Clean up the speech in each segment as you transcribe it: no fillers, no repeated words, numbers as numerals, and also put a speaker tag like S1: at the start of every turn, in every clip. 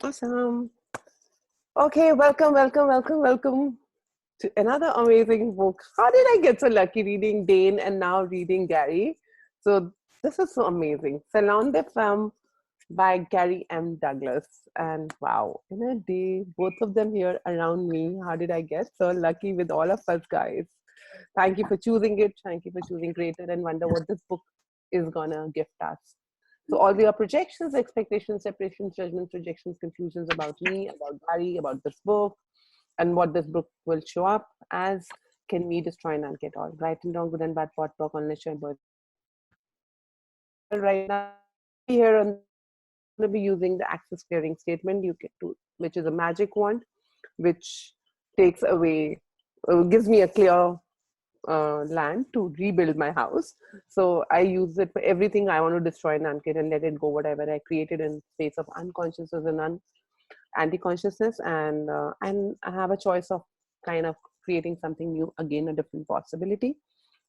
S1: Awesome. Okay, welcome to another amazing book. How did I get so lucky reading Dane and now reading Gary? So this is so amazing. Salon de Femme by Gary M. Douglas. And wow, in a day, both of them here around me. How did I get so lucky with all of us guys? Thank you for choosing it. Thank you for choosing Greater and Wonder what this book is gonna gift us. So all your projections, expectations, separations, judgments, rejections, confusions about me, about Gary, about this book, and what this book will show up as can we destroy and get all right and wrong, good and bad, pot, talk, on and birth. Right now, here on going to be using the access clearing statement you get to, which is a magic wand, which takes away, gives me a clear land to rebuild my house. So I use it for everything I want to destroy and unkit and let it go, whatever I created in space of unconsciousness and anti-consciousness, and I have a choice of kind of creating something new, again a different possibility.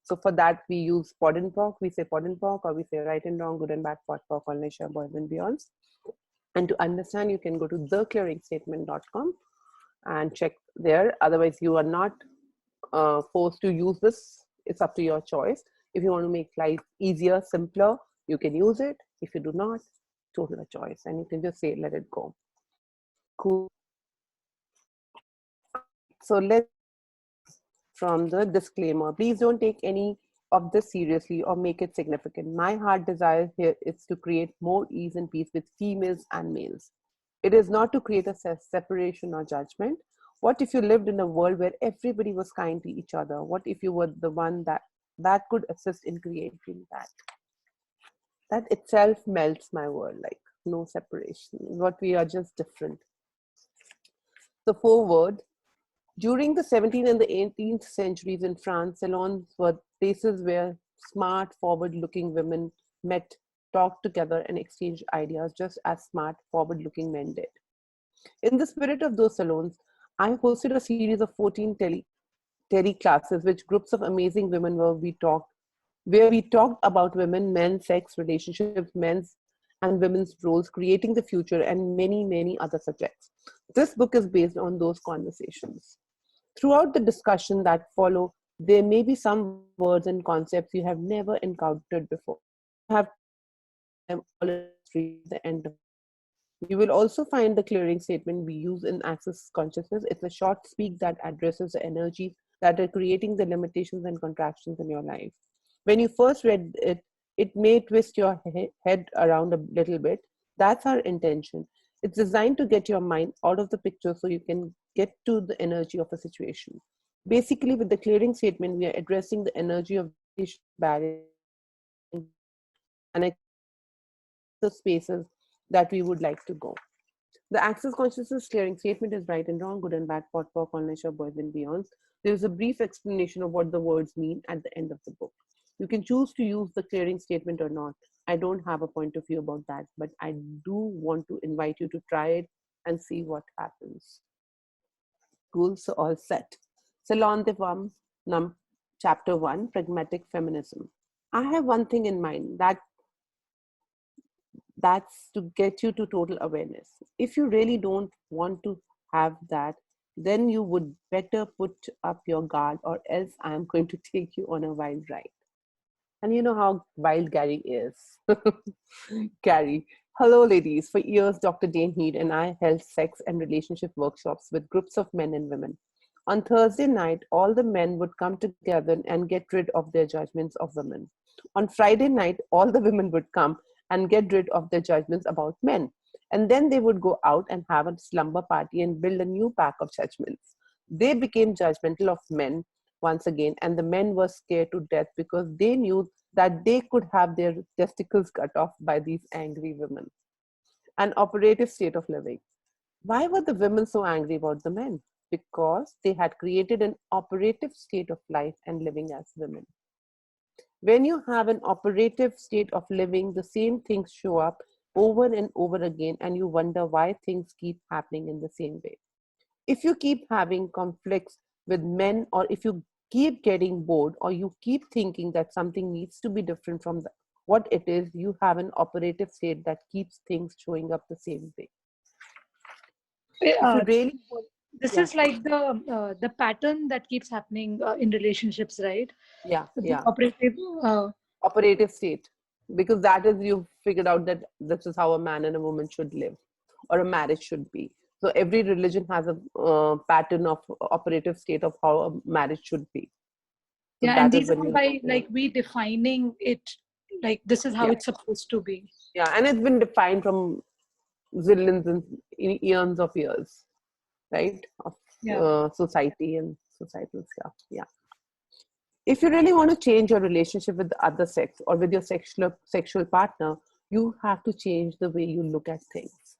S1: So for that we use pod and poc, we say pod and poc, or we say right and wrong, good and bad, pot poc, all nature, boys and beyonds. And to understand, you can go to theclearingstatement.com and check there. Otherwise you are not forced to use this. It's up to your choice. If you want to make life easier, simpler, you can use it. If you do not, total choice, and you can just say let it go. Cool. So let's from the disclaimer. Please don't take any of this seriously or make it significant. My heart desire here is to create more ease and peace with females and males. It is not to create a separation or judgment. What if you lived in a world where everybody was kind to each other? What if you were the one that could assist in creating that? That itself melts my world, like no separation. What we are just different. The foreword. During the 17th and the 18th centuries in France, salons were places where smart, forward-looking women met, talked together, and exchanged ideas just as smart, forward-looking men did. In the spirit of those salons, I hosted a series of 14 tele classes, which groups of amazing women where we talked about women, men, sex, relationships, men's and women's roles, creating the future, and many, many other subjects. This book is based on those conversations. Throughout the discussion that follow, there may be some words and concepts you have never encountered before. You have them all at the end of. You will also find the clearing statement we use in Access Consciousness. It's a short speak that addresses the energies that are creating the limitations and contractions in your life. When you first read it, it may twist your head around a little bit. That's our intention. It's designed to get your mind out of the picture so you can get to the energy of a situation. Basically, with the clearing statement, we are addressing the energy of barriers and the spaces that we would like to go. The access consciousness clearing statement is right and wrong, good and bad, pot, pork, all nature, boys and beyonds. There is a brief explanation of what the words mean at the end of the book. You can choose to use the clearing statement or not. I don't have a point of view about that, but I do want to invite you to try it and see what happens. Cool, so all set. Salon de Femme, Chapter 1, Pragmatic Feminism. I have one thing in mind that's to get you to total awareness. If you really don't want to have that, then you would better put up your guard, or else I am going to take you on a wild ride. And you know how wild Gary is. Gary. Hello, ladies. For years, Dr. Dane Heed and I held sex and relationship workshops with groups of men and women. On Thursday night, all the men would come together and get rid of their judgments of women. On Friday night, all the women would come and get rid of their judgments about men. And then they would go out and have a slumber party and build a new pack of judgments. They became judgmental of men once again, and the men were scared to death because they knew that they could have their testicles cut off by these angry women. An operative state of living. Why were the women so angry about the men? Because they had created an operative state of life and living as women. When you have an operative state of living, the same things show up over and over again, and you wonder why things keep happening in the same way. If you keep having conflicts with men, or if you keep getting bored, or you keep thinking that something needs to be different from what it is, you have an operative state that keeps things showing up the same way. If you
S2: Uh,
S1: really want,
S2: this
S1: yeah,
S2: is like the pattern that keeps happening in relationships, right?
S1: yeah,
S2: The
S1: yeah.
S2: operative.
S1: Operative state, because that is, you've figured out that this is how a man and a woman should live, or a marriage should be. So every religion has a pattern of operative state of how a marriage should be. So
S2: Yeah, and
S1: that is
S2: these
S1: when
S2: are
S1: you,
S2: by like we defining it, like this is how
S1: yeah,
S2: it's supposed to be.
S1: yeah, and it's been defined from zillions and eons of years, right, of
S2: Yeah.
S1: society and societal stuff. Yeah. If you really want to change your relationship with the other sex or with your sexual partner, you have to change the way you look at things.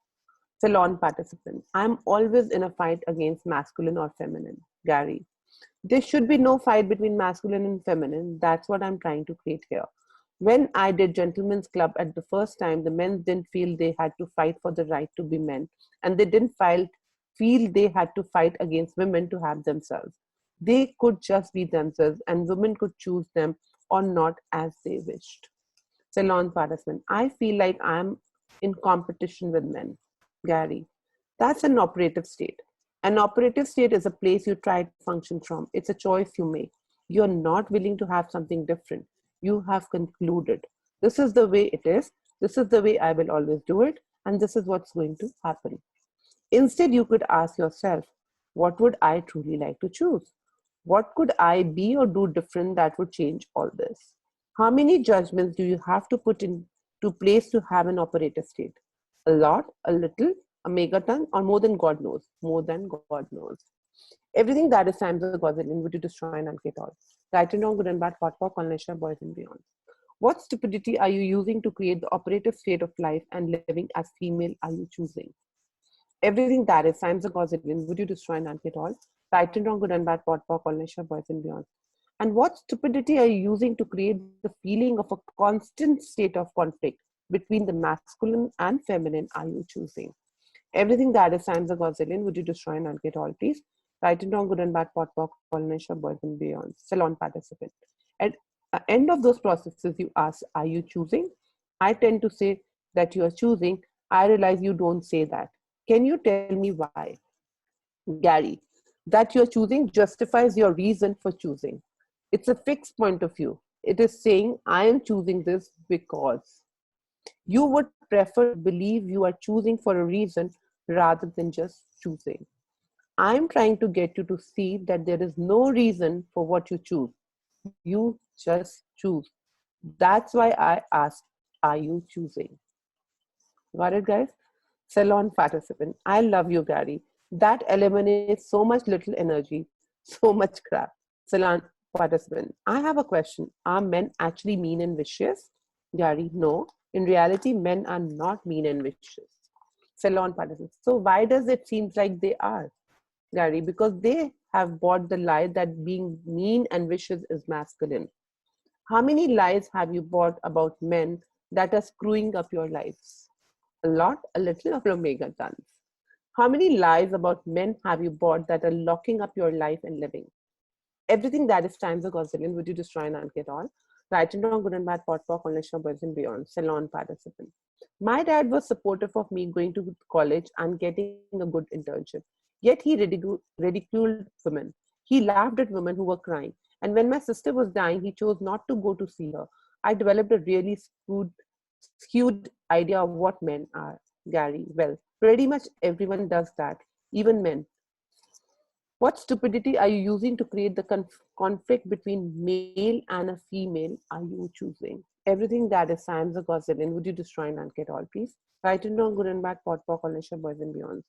S1: Salon participant. I'm always in a fight against masculine or feminine. Gary. There should be no fight between masculine and feminine. That's what I'm trying to create here. When I did Gentlemen's Club at the first time, the men didn't feel they had to fight for the right to be men, and they didn't feel they had to fight against women to have themselves. They could just be themselves, and women could choose them or not as they wished. Salon participant. I feel like I'm in competition with men. Gary. That's an operative state. An operative state is a place you try to function from. It's a choice you make. You're not willing to have something different. You have concluded. This is the way it is. This is the way I will always do it. And this is what's going to happen. Instead, you could ask yourself, what would I truly like to choose? What could I be or do different that would change all this? How many judgments do you have to put into place to have an operative state? A lot, a little, a megaton, or more than God knows? More than God knows. Everything that is times a gazillion would you destroy and unkit all. Right and wrong, good and bad, pot, pot, conventional, boys and beyond. What stupidity are you using to create the operative state of life and living as female are you choosing? Everything that is times a gazillion would you destroy and unkit all. Right and wrong, good and bad, pot, pot, conventional, boys and beyond. And what stupidity are you using to create the feeling of a constant state of conflict between the masculine and feminine are you choosing? Everything that is times a gazillion would you destroy and unkit all, please? Right and wrong, good and bad, pot, pot, colonizer, boys and beyond. Salon participant. At the end of those processes, you ask, are you choosing? I tend to say that you are choosing. I realize you don't say that. Can you tell me why? Gary, that you're choosing justifies your reason for choosing. It's a fixed point of view. It is saying, I am choosing this because. You would prefer to believe you are choosing for a reason rather than just choosing. I'm trying to get you to see that there is no reason for what you choose. You just choose. That's why I asked, are you choosing? Got it, guys? Salon participant. I love you, Gary. That eliminates so much little energy, so much crap. Salon participant. I have a question. Are men actually mean and vicious? Gary, no. In reality, men are not mean and vicious. Salon participant. So why does it seem like they are? Gary, because they have bought the lie that being mean and vicious is masculine. How many lies have you bought about men that are screwing up your lives? A lot, a little, or a mega tons? How many lies about men have you bought that are locking up your life and living? Everything that is times a gazillion would you destroy and unget all? Right and wrong, good and bad, pot, pop, conventional, boys and beyond. Salon participant. My dad was supportive of me going to college and getting a good internship. Yet he ridiculed women. He laughed at women who were crying. And when my sister was dying, he chose not to go to see her. I developed a really skewed idea of what men are, Gary. Well, pretty much everyone does that, even men. What stupidity are you using to create the conflict between male and a female are you choosing? Everything that is science or gossiping, would you destroy and get all, please? Right and wrong, good and bad, pot, pop, boys and beyond.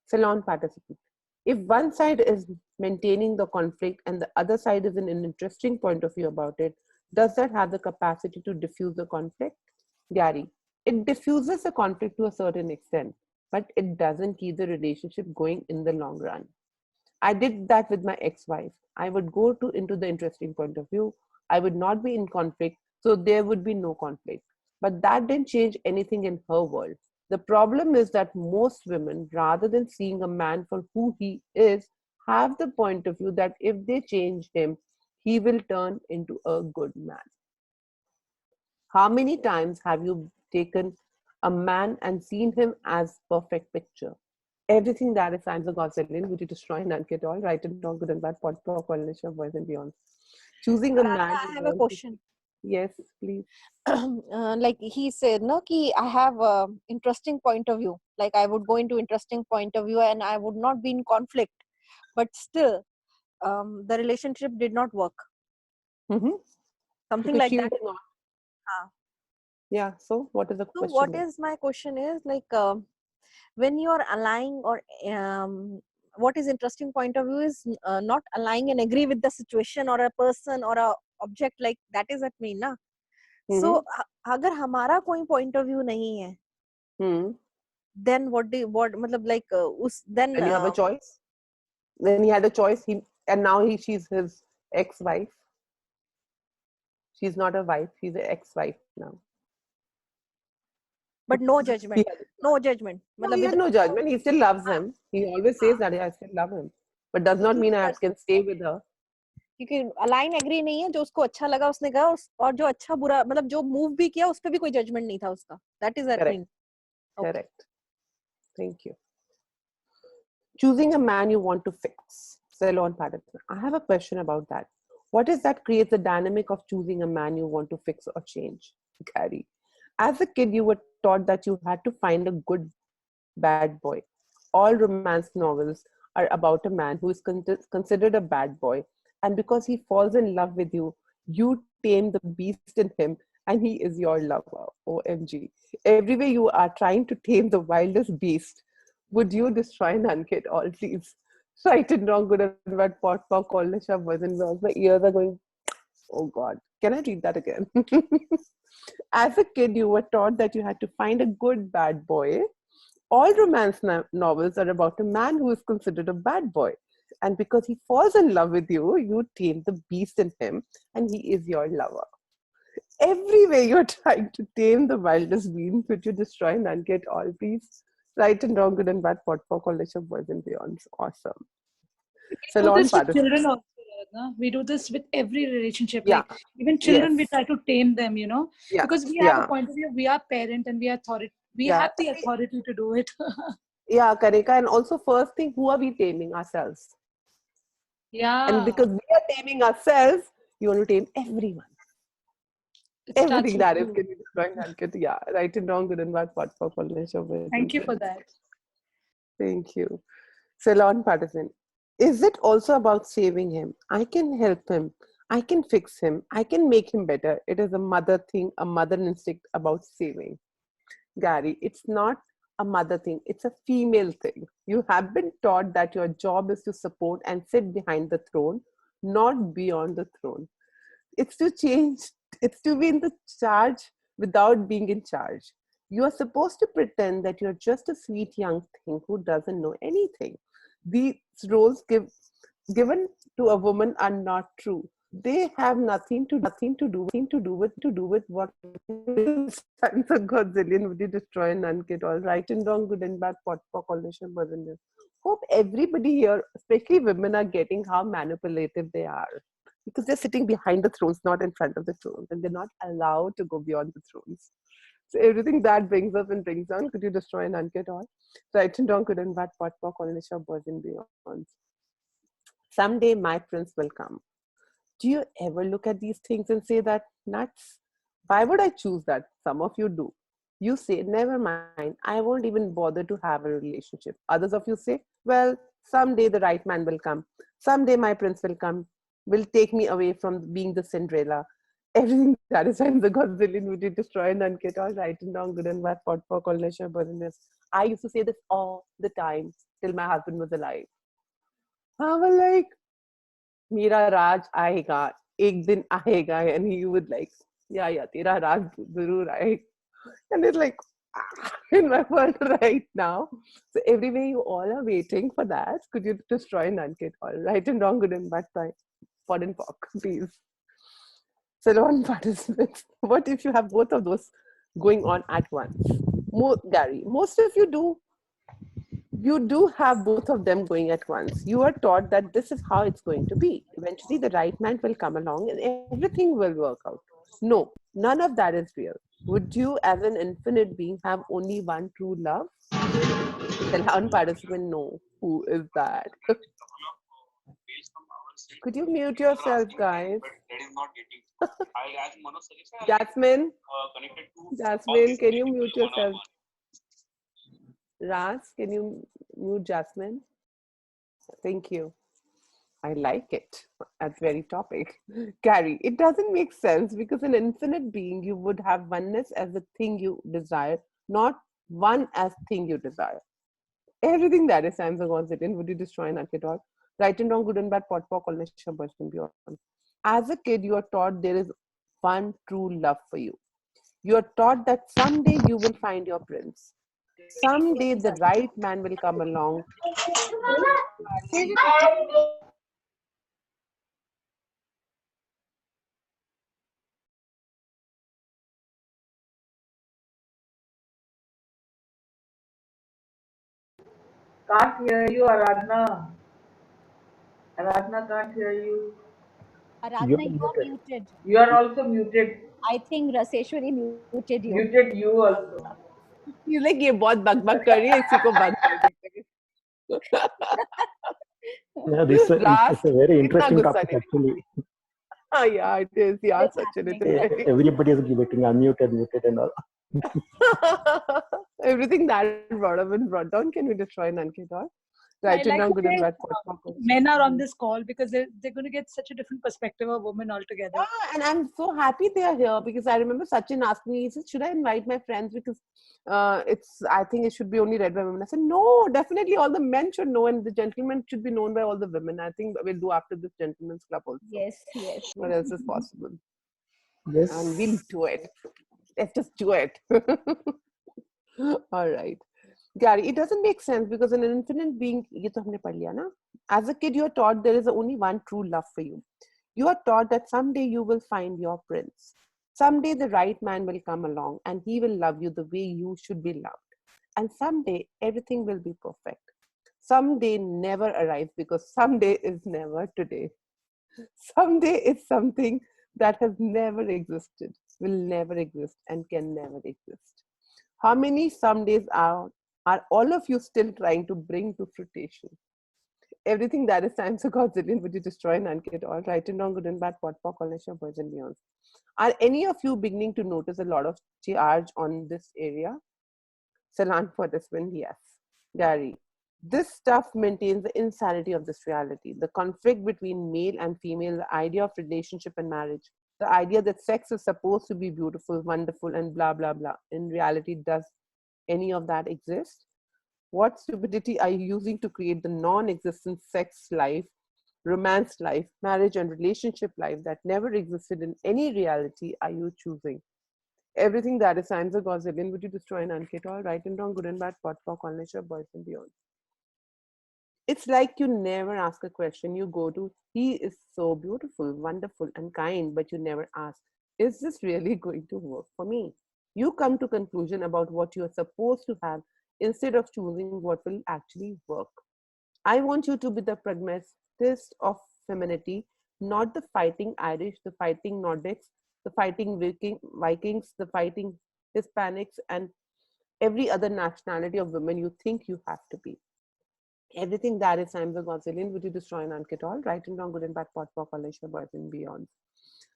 S1: Salon participant. If one side is maintaining the conflict and the other side is in an interesting point of view about it, does that have the capacity to diffuse the conflict? Gary, it diffuses the conflict to a certain extent, but it doesn't keep the relationship going in the long run. I did that with my ex-wife. I would go to into the interesting point of view. I would not be in conflict, so there would be no conflict. But that didn't change anything in her world. The problem is that most women, rather than seeing a man for who he is, have the point of view that if they change him, he will turn into a good man. How many times have you taken a man and seen him as perfect picture? Everything that is signs of Godzillion, would you destroy none at all? Right and wrong, good and bad, pot, pop, coalition, boys and beyond. Choosing a man
S3: I
S1: you
S3: have a
S1: want to.
S3: question.
S1: Yes, please.
S3: Like he said, no, ki I have a interesting point of view. Like I would go into interesting point of view and I would not be in conflict. But still, the relationship did not work.
S1: Mm-hmm.
S3: Something
S1: Because
S3: like
S1: she
S3: that.
S1: was not.
S3: Ah.
S1: Yeah. So, what is the
S3: So
S1: question?
S3: what is my question is like when you are aligning or what is interesting point of view is not aligning and agree with the situation or a person or a object, like that is what mean na.
S1: Mm-hmm.
S3: So अगर हमारा कोई point of view नहीं है,
S1: Hmm.
S3: then what मतलब like उस then
S1: And you have a choice. Then he had a choice. And now she's his ex-wife. She's not a wife. She's an ex-wife now.
S3: but no
S1: He
S3: judgment,
S1: had,
S3: no judgment.
S1: no,
S3: मतलब
S1: he had no judgment. He still loves him. He always says that I still love him, but does not mean I can stay with her.
S3: क्योंकि align agree नहीं है, जो उसको अच्छा लगा उसने कहा, और जो अच्छा बुरा मतलब जो मूव भी किया उस पे भी कोई जजमेंट नहीं था उसका. That is that mean.
S1: Correct. Thank you. Choosing a man you want to fix. Ceylon Patterson. I have a question about that. What is that creates the dynamic of choosing a man you want to fix or change? Gary. As a kid, you were taught that you had to find a good bad boy. All romance novels are about a man who is considered a bad boy. And because he falls in love with you, you tame the beast in him and he is your lover. OMG. Everywhere you are trying to tame the wildest beast. Would you destroy and unkill all, please? Right and wrong, good and bad, pot, pop, call the shop, boys and girls. My ears are going, oh God. Can I read that again? As a kid, you were taught that you had to find a good bad boy. All romance novels are about a man who is considered a bad boy. And because he falls in love with you, you tame the beast in him and he is your lover. Everywhere you're trying to tame the wildest beast, which you destroy none get all, please. Right and wrong, good and bad, pot for college of boys and beyond. Awesome.
S2: We do
S1: Salon
S2: this with
S1: participants.
S2: children also. No? We do this with every relationship.
S1: Yeah.
S2: Like even children, we
S1: Yes.
S2: try to tame them, you know,
S1: Yeah.
S2: because we have a point of view. We are parent and we are authority. We
S1: Yeah.
S2: have the authority to do it.
S1: Yeah, Karika. And also, first thing, who are we taming? Ourselves.
S2: Yeah.
S1: And because we are taming ourselves, you want to tame everyone.
S2: It starts
S1: Everything
S2: with
S1: that is
S2: you.
S1: can be destroying that kid. Yeah, right and wrong, good and bad, pot for college of boys
S2: Thank
S1: and
S2: you for
S1: girls.
S2: that.
S1: Thank you. Ceylon Partisan. Is it also about saving him? I can help him. I can fix him. I can make him better. It is a mother thing, a mother instinct about saving. Gary, it's not a mother thing. It's a female thing. You have been taught that your job is to support and sit behind the throne, not beyond the throne. It's to change, it's to be in the charge without being in charge. You are supposed to pretend that you're just a sweet young thing who doesn't know anything. These roles given to a woman are not true. They have nothing to do with what sons of Godzillion would you destroy and unkid all right and wrong, good and bad, pot for coalition, wasn't. Hope everybody here, especially women, are getting how manipulative they are. Because they're sitting behind the thrones, not in front of the thrones, and they're not allowed to go beyond the thrones. So everything that brings up and brings down, could you destroy and unkid all? Right and wrong, good and bad, pot for coalition, boys and beyond. Someday my prince will come. Do you ever look at these things and say that nuts? Why would I choose that? Some of you do. You say, never mind, I won't even bother to have a relationship. Others of you say, well, someday the right man will come. Someday my prince will come, will take me away from being the Cinderella. Everything that is in the Godzillion would you destroy and unkill all right and wrong, good and bad, pot for coalition, burden. I used to say this all the time till my husband was alive. I was like, मेरा राज आएगा एक दिन आएगा and he would like yeah तेरा राज जरूर आएगा and it's like in my world right now. So everywhere you all are waiting for that, could you destroy Nankit all right and wrong, good and bad, fine, pod and pock, please. Salon participants, what if you have both of those going on at once? Gary, most of you do have both of them going at once. You are taught that this is how it's going to be. Eventually, the right man will come along and everything will work out. No, none of that is real. Would you, as an infinite being, have only one true love? Salon participant, no. Who is that? Could you mute yourself, guys? Jasmine? Jasmine, can you mute yourself? Ras, can you mute Jasmine? Thank you. I like it. That's very topic. Carrie, it doesn't make sense because an infinite being, you would have oneness as the thing you desire, not one as thing you desire. Everything that is times ago in, would you destroy and at all? Right and wrong, good and bad, pot pock, all nature, burst and beyond. As a kid, you are taught there is one true love for you. You are taught that someday you will find your prince. Someday the right man will come along.
S4: Can't hear you, Aradhana. Aradhana can't hear you.
S3: Aradhana, you are muted.
S4: You are also muted.
S3: I think Raseshwari muted you.
S4: Muted you also.
S1: He's like, ये बहुत बक बक कर रही है, इसी को बंद कर देते
S5: Yeah, this
S1: Ras,
S5: it's a very
S1: इतना
S5: interesting
S1: गुस्सा
S5: topic
S1: नहीं
S5: actually.
S1: हाँ, yeah, it is. Yeah,
S3: What's
S1: such an it
S3: happening?
S1: is very
S5: Everybody is getting unmuted, muted, and all.
S1: everything that brought up and brought down. Can we destroy Nankit all? Right
S2: I
S1: and
S2: like
S1: wrong,
S2: the
S1: good and
S2: way
S1: bad, pot pock.
S2: men are on this call because they're going to get such a different perspective of women altogether.
S1: Yeah, and I'm so happy they are here because I remember Sachin asked me, he said, should I invite my friends? Because I think it should be only read by women. I said, no, definitely all the men should know and the gentlemen should be known by all the women. I think we'll do after this gentleman's club also.
S3: Yes, yes.
S1: What else is possible?
S5: Yes.
S1: And we'll do it. Let's just do it. All right. Gary, it doesn't make sense because an infinite being, ye to humne padh liya na? As a kid, you are taught there is only one true love for you. You are taught that someday you will find your prince. Someday the right man will come along and he will love you the way you should be loved. And someday everything will be perfect. Someday never arrives because someday is never today. Someday is something that has never existed, will never exist, and can never exist. How many somedays are all of you still trying to bring to fruition? Everything that is times a godzillion would you destroy and unkid all right and wrong, good and bad, pot pock, all nature, boys and beyond. Are any of you beginning to notice a lot of charge on this area? Salan for this one, yes. Gary, this stuff maintains the insanity of this reality, the conflict between male and female, the idea of relationship and marriage, the idea that sex is supposed to be beautiful, wonderful, and blah, blah, blah. In reality, does any of that exist? What stupidity are you using to create the non-existent sex life, romance life, marriage and relationship life that never existed in any reality are you choosing? Everything that is science or gazillion, would you destroy and unkit all, right and wrong, good and bad, pot pock, all nature, boys and beyond. It's like you never ask a question. You go to, he is so beautiful, wonderful, and kind, but you never ask, is this really going to work for me? You come to conclusion about what you are supposed to have instead of choosing what will actually work. I want you to be the pragmatist of femininity, not the fighting Irish, the fighting Nordics, the fighting Vikings, the fighting Hispanics, and every other nationality of women you think you have to be. Everything that is times a Godzillion, would you destroy and unkit all, right and wrong, good and bad, pot pock, boys and beyond.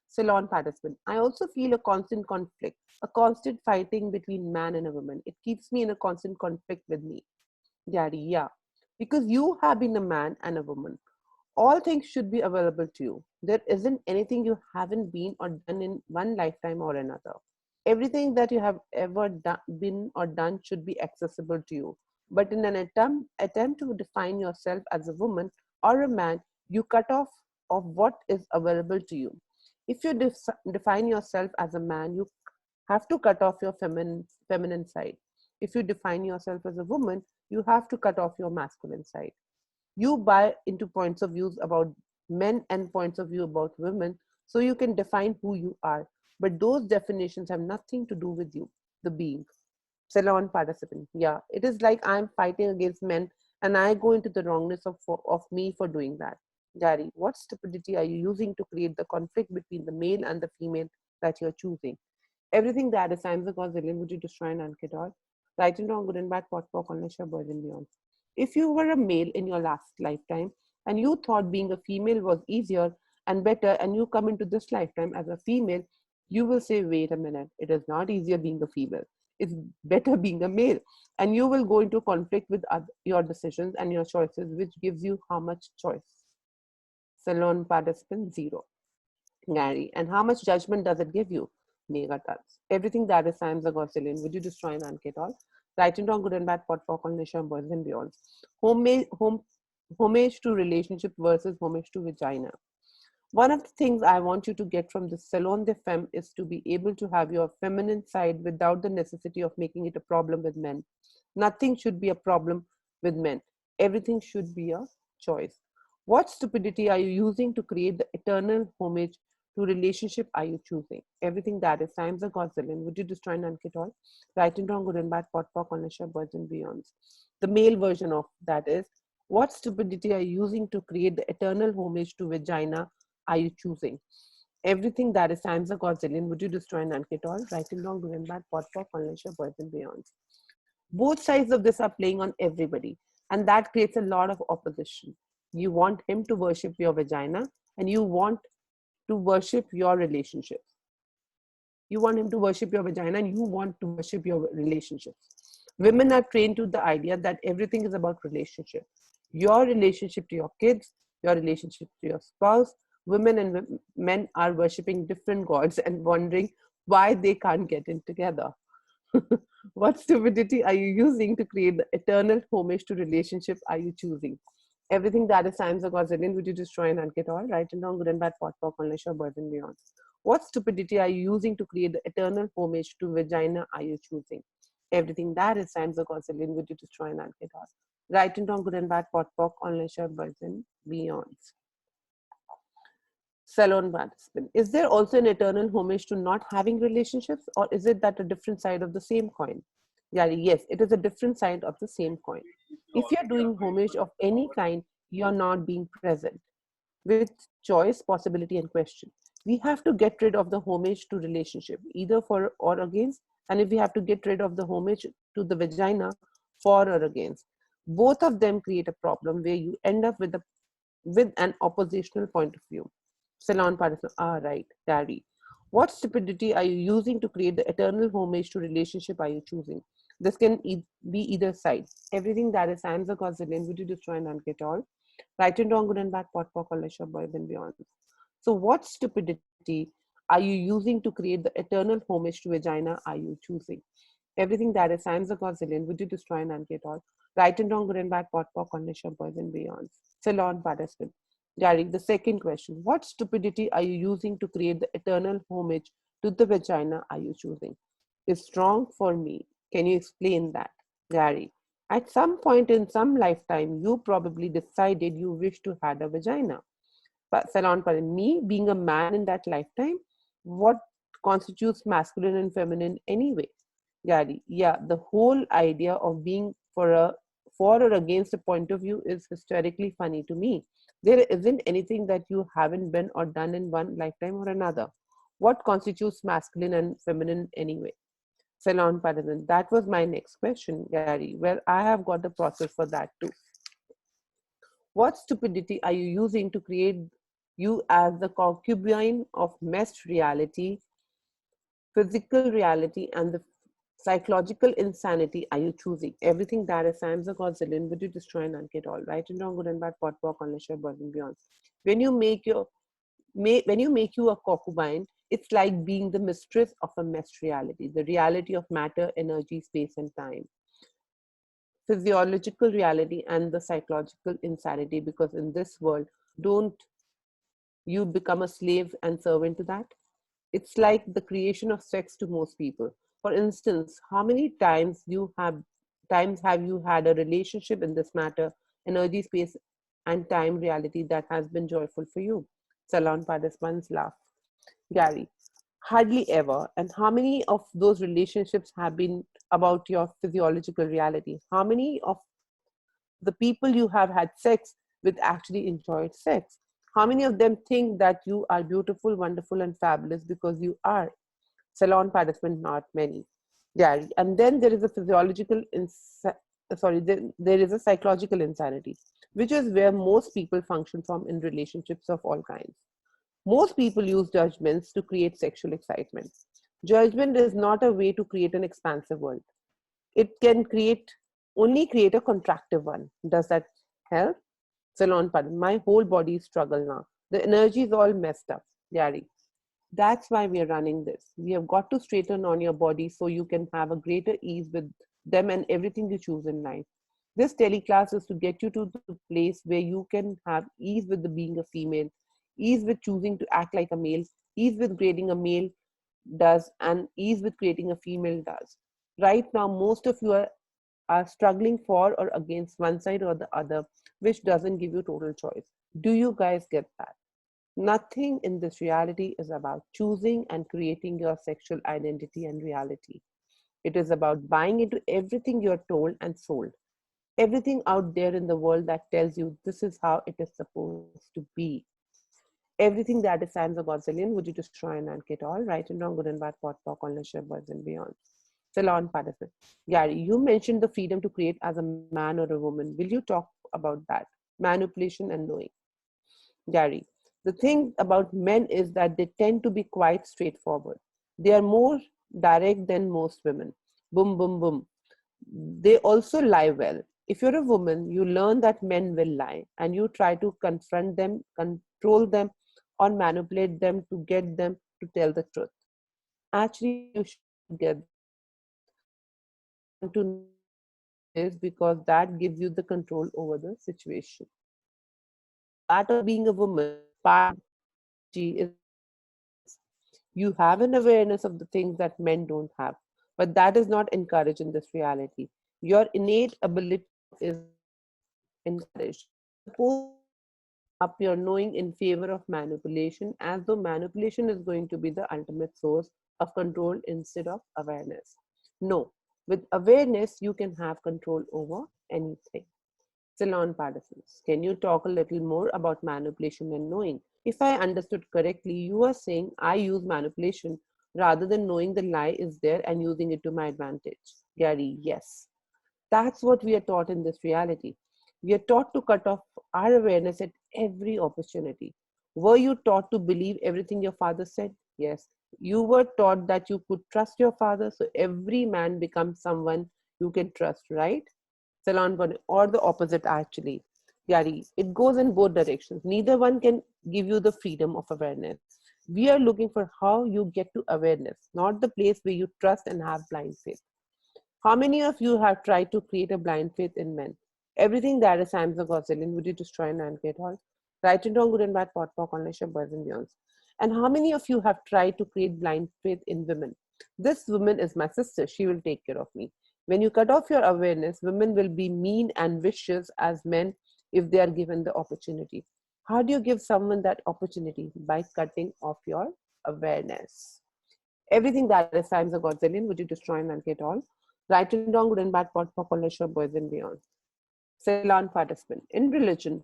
S1: Ceylon participant. I also feel a constant conflict, a constant fighting between man and a woman. It keeps me in a constant conflict with me. Gary, yeah. Because you have been a man and a woman. All things should be available to you. There isn't anything you haven't been or done in one lifetime or another. Everything that you have ever been or done should be accessible to you. But in an attempt to define yourself as a woman or a man, you cut off of what is available to you. If you define yourself as a man, you have to cut off your feminine side. If you define yourself as a woman, you have to cut off your masculine side. You buy into points of views about men and points of view about women so you can define who you are. But those definitions have nothing to do with you, the being. Salon participant. Yeah, it is like I'm fighting against men and I go into the wrongness of me for doing that. Gary, what stupidity are you using to create the conflict between the male and the female that you're choosing? Everything that is times a gazillion, would you destroy and unkid all? Right and wrong, good and bad, pot, pock, unless your boys and beyond. If you were a male in your last lifetime and you thought being a female was easier and better, and you come into this lifetime as a female, you will say, wait a minute, it is not easier being a female. It's better being a male. And you will go into conflict with your decisions and your choices, which gives you how much choice? Salon participant, zero. Gary, and how much judgment does it give you? Mega tons. Everything that is science or Gausselian, would you destroy and unket all? Right and wrong, good and bad, pot, pock, on nation, boys and beyond. Homage to relationship versus homage to vagina. One of the things I want you to get from the Salon de Femme is to be able to have your feminine side without the necessity of making it a problem with men. Nothing should be a problem with men. Everything should be a choice. What stupidity are you using to create the eternal homage to relationship are you choosing? Everything that is times a Godzillion. Would you destroy and unket all? Right and wrong, good and bad, pot, pock, ownership, birds and beyonds. The male version of that is, what stupidity are you using to create the eternal homage to vagina are you choosing? Everything that is times a Godzillion. Would you destroy and unket all? Right and wrong, good and bad, pot, pock, ownership, birds and beyonds. Both sides of this are playing on everybody, and that creates a lot of opposition. You want him to worship your vagina, and you want to worship your relationships. You want him to worship your vagina, and you want to worship your relationships. Women are trained to the idea that everything is about relationship. Your relationship to your kids, your relationship to your spouse. Women and men are worshiping different gods and wondering why they can't get in together. What stupidity are you using to create the eternal homage to relationship are you choosing? Everything that is science or Godzillion, would you destroy and unket all? Right and wrong, good and bad, pot, pock, unless your birth and beyond. What stupidity are you using to create the eternal homage to vagina are you choosing? Everything that is science or Godzillion, would you destroy and unket all? Right and wrong, good and bad, pot, pock, unless your birth and beyond. Salon participant. Is there also an eternal homage to not having relationships, or is it that a different side of the same coin? Yeah, yes, it is a different side of the same coin. If you're doing homage of any kind, you're not being present with choice, possibility, and question. We have to get rid of the homage to relationship, either for or against. And if we have to get rid of the homage to the vagina, for or against, both of them create a problem where you end up with an oppositional point of view. Salon participant, right, Daddy. What stupidity are you using to create the eternal homage to relationship are you choosing? This can be either side. Everything that is Sam's a Godzillion, would you destroy and unget all? Right and wrong, good and bad, pot, pock, or boys and beyond. So what stupidity are you using to create the eternal homage to vagina are you choosing? Everything that is Sam's a Godzillion, would you destroy and unget all? Right and wrong, good and bad, pot, pock, or boys and beyond. Salon participant. Gary, the second question, what stupidity are you using to create the eternal homage to the vagina are you choosing? Is strong for me. Can you explain that? Gary, at some point in some lifetime, you probably decided you wish to have a vagina. But Salon, me being a man in that lifetime, what constitutes masculine and feminine anyway? Gary, yeah, the whole idea of being for or against a point of view is hysterically funny to me. There isn't anything that you haven't been or done in one lifetime or another. What constitutes masculine and feminine anyway? Salon Partisan. That was my next question, Gary. Well, I have got the process for that too. What stupidity are you using to create you as the concubine of meshed reality, physical reality, and the psychological insanity are you choosing? Everything that is Sam's a Godzillion, would you destroy and unket all? Right and wrong, good and bad, pot, pock, unless you're birth and beyond. When you make you a concubine, it's like being the mistress of a meshed reality, the reality of matter, energy, space, and time. Physiological reality and the psychological insanity, because in this world, don't you become a slave and servant to that? It's like the creation of sex to most people. For instance, how many times have you had a relationship in this matter, energy, space, and time reality that has been joyful for you? Salon participants laugh. Gary, hardly ever. And how many of those relationships have been about your physiological reality? How many of the people you have had sex with actually enjoyed sex? How many of them think that you are beautiful, wonderful, and fabulous because you are? Salon participant, not many. Gary. And then there is a there is a psychological insanity, which is where most people function from in relationships of all kinds. Most people use judgments to create sexual excitement. Judgment is not a way to create an expansive world. It can only create a contractive one. Does that help? Salon pardon. My whole body struggle now. The energy is all messed up. Gary. That's why we are running this. We have got to straighten on your body so you can have a greater ease with them and everything you choose in life. This teleclass is to get you to the place where you can have ease with the being a female, ease with choosing to act like a male, ease with creating a male does, and ease with creating a female does. Right now, most of you are struggling for or against one side or the other, which doesn't give you total choice. Do you guys get that? Nothing in this reality is about choosing and creating your sexual identity and reality. It is about buying into everything you're told and sold. Everything out there in the world that tells you this is how it is supposed to be. Everything that is signs of Godzillion, would you destroy and get all right and wrong, good and bad, pot, pock, ownership, birds and beyond. Salon participant. Gary, you mentioned the freedom to create as a man or a woman. Will you talk about that? Manipulation and knowing. Gary, the thing about men is that they tend to be quite straightforward. They are more direct than most women. Boom, boom, boom. They also lie well. If you're a woman, you learn that men will lie and you try to confront them, control them, or manipulate them to get them to tell the truth. Actually, you should get to know this because that gives you the control over the situation. Part of being a woman, part is you have an awareness of the things that men don't have, but that is not encouraged in this reality. Your innate ability is encouraged. Suppose up your knowing in favor of manipulation, as though manipulation is going to be the ultimate source of control instead of awareness. No, with awareness, you can have control over anything. Salon participants, can you talk a little more about manipulation and knowing? If I understood correctly, you are saying I use manipulation rather than knowing the lie is there and using it to my advantage. Gary, yes. That's what we are taught in this reality. We are taught to cut off our awareness at every opportunity. Were you taught to believe everything your father said? Yes. You were taught that you could trust your father, so every man becomes someone you can trust, right? Salon or the opposite actually. Gary, it goes in both directions. Neither one can give you the freedom of awareness. We are looking for how you get to awareness, not the place where you trust and have blind faith. How many of you have tried to create a blind faith in men? Everything that is Sam's or Godzillion, would you destroy and annihilate all? Right and wrong, good and bad, pot, pock, online, boys and beyonds. And how many of you have tried to create blind faith in women? This woman is my sister, she will take care of me. When you cut off your awareness, women will be mean and vicious as men if they are given the opportunity. How do you give someone that opportunity? By cutting off your awareness. Everything that is times a Godzillion, would you destroy and annihilate all? Right and wrong, good and bad, pot, pop, boys and beyond. Ceylon participant. In religion,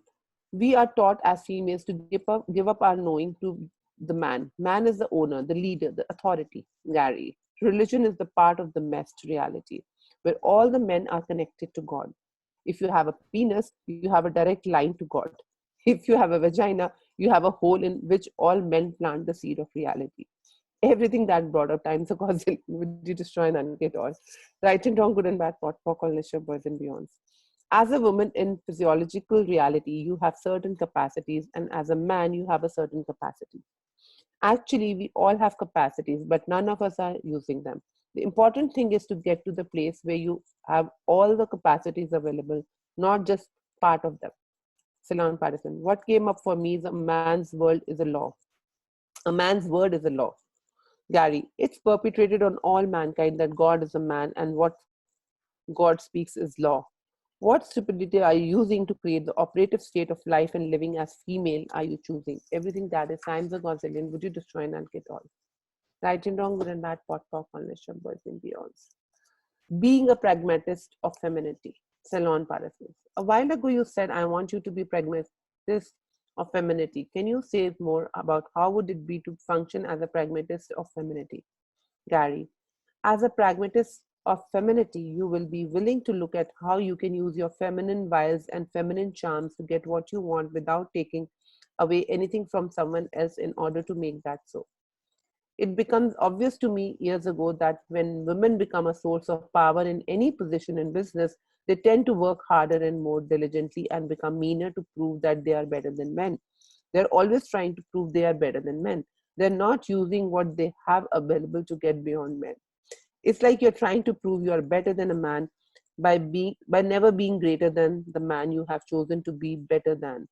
S1: we are taught as females to give up our knowing to the man. Man is the owner, the leader, the authority. Gary. Religion is the part of the messed reality, where all the men are connected to God. If you have a penis, you have a direct line to God. If you have a vagina, you have a hole in which all men plant the seed of reality. Everything that brought up times of cause would you destroy and annihilate all. Right and wrong, good and bad, pot, pock, all nature, boys and beyonds. As a woman in physiological reality, you have certain capacities, and as a man, you have a certain capacity. Actually, we all have capacities, but none of us are using them. The important thing is to get to the place where you have all the capacities available, not just part of them. Ceylon Patterson. What came up for me is a man's world is a law. A man's word is a law. Gary, it's perpetrated on all mankind that God is a man and what God speaks is law. What stupidity are you using to create the operative state of life and living as female are you choosing? Everything that is times of Godzillion, would you destroy and get all? Right and wrong, good and bad, pot, pock, honest, birds and beyonds. Being a pragmatist of femininity. Salon Parasmus. A while ago you said, I want you to be pragmatist of femininity. Can you say more about how would it be to function as a pragmatist of femininity? Gary. As a pragmatist of femininity, you will be willing to look at how you can use your feminine wiles and feminine charms to get what you want without taking away anything from someone else in order to make that so. It becomes obvious to me years ago that when women become a source of power in any position in business, they tend to work harder and more diligently and become meaner to prove that they are better than men. They're always trying to prove they are better than men. They're not using what they have available to get beyond men. It's like you're trying to prove you are better than a man by never being greater than the man you have chosen to be better than.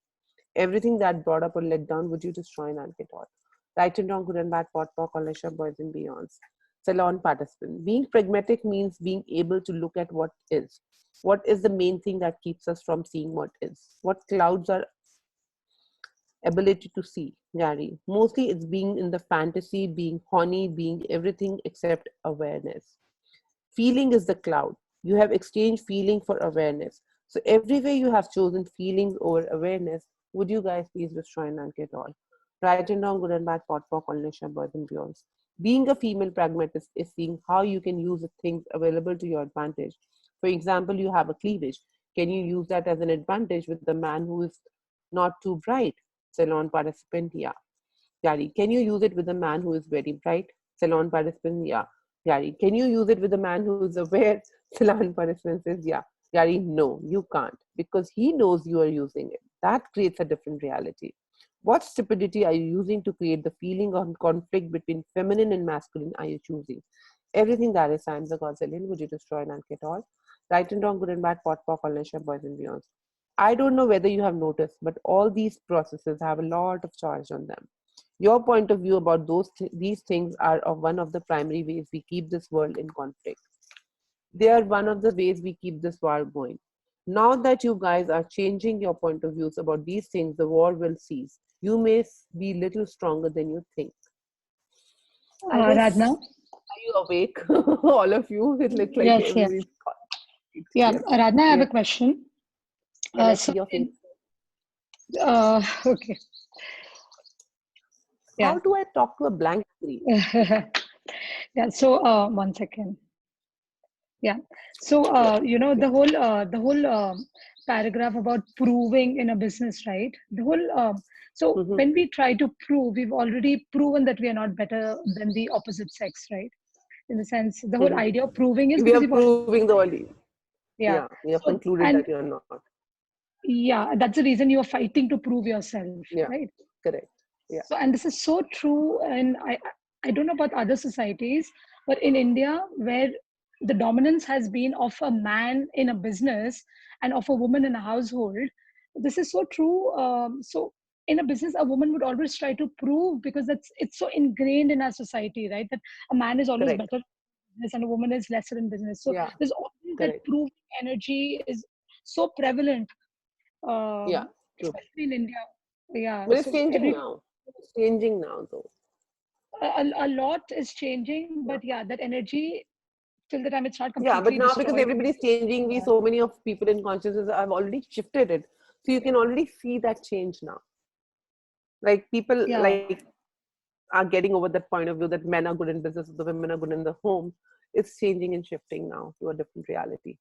S1: Everything that brought up or let down, would you destroy and get all? Right and wrong, good and bad, pot, pock, leisure, boys and beyonds. Salon participant. Being pragmatic means being able to look at what is. What is the main thing that keeps us from seeing what is? What clouds our ability to see, Gary? Mostly it's being in the fantasy, being horny, being everything except awareness. Feeling is the cloud. You have exchanged feeling for awareness. So everywhere you have chosen feelings over awareness, would you guys please destroy and get all? Right and wrong, good and bad, pot, pock, all boys and beyonds. Being a female pragmatist is seeing how you can use the things available to your advantage. For example, you have a cleavage. Can you use that as an advantage with the man who is not too bright? Salon participant, yeah. Gary, can you use it with a man who is very bright? Salon participant, yeah. Gary, can you use it with a man who is aware? Salon participant says, yeah. Gary, no, you can't, because he knows you are using it. That creates a different reality. What stupidity are you using to create the feeling of conflict between feminine and masculine are you choosing? Everything that is science, the Godzillion, would you destroy and get all? Right and wrong, good and bad, pot, pock, all boys and beyonds. I don't know whether you have noticed, but all these processes have a lot of charge on them. Your point of view about these things are of one of the primary ways we keep this world in conflict. They are one of the ways we keep this war going. Now that you guys are changing your point of views about these things, the war will cease. You may be little stronger than you think. I guess,
S2: Radna?
S1: are you awake? All of you? It looks like
S2: Yes, yes.
S1: everybody's
S2: Yeah,
S1: yes.
S2: Radna, I have a
S1: Yes.
S2: question.
S1: Can I
S2: So
S1: see your face?
S2: okay. Yeah.
S1: How do I talk to a blank screen?
S2: Yeah, so one second. Yeah. So the whole paragraph about proving in a business, right? The whole so
S1: Mhm.
S2: when we try to prove, we've already proven that we are not better than the opposite sex, right? In the sense, the whole
S1: Mhm.
S2: idea of proving is
S1: We
S2: because
S1: are
S2: you've already,
S1: proving the only.
S2: yeah.
S1: Yeah, we have
S2: So
S1: concluded
S2: and
S1: that you're not.
S2: yeah, that's the reason you're fighting to prove yourself,
S1: Yeah,
S2: right?
S1: correct. Yeah.
S2: So, and this is so true. And I don't know about other societies, but in India, where the dominance has been of a man in a business and of a woman in a household, this is so true. So, in a business, a woman would always try to prove because it's so ingrained in our society, right? That a man is always
S1: Correct.
S2: better in business and a woman is lesser in business. So,
S1: Yeah,
S2: there's always that
S1: correct.
S2: proving energy is so prevalent,
S1: Yeah, true.
S2: especially in India. Yeah.
S1: But it's
S2: So
S1: changing
S2: every
S1: now. It's changing now, though.
S2: a lot is changing, but
S1: Yeah.
S2: yeah, that energy till the time it's not
S1: Yeah, but
S2: completely
S1: now because
S2: destroyed.
S1: everybody's changing, we
S2: Yeah.
S1: so many of people in consciousness have already shifted it. So you can already see that change now. Like people
S2: Yeah.
S1: like are getting over that point of view that men are good in business, the women are good in the home. It's changing and shifting now to a different reality,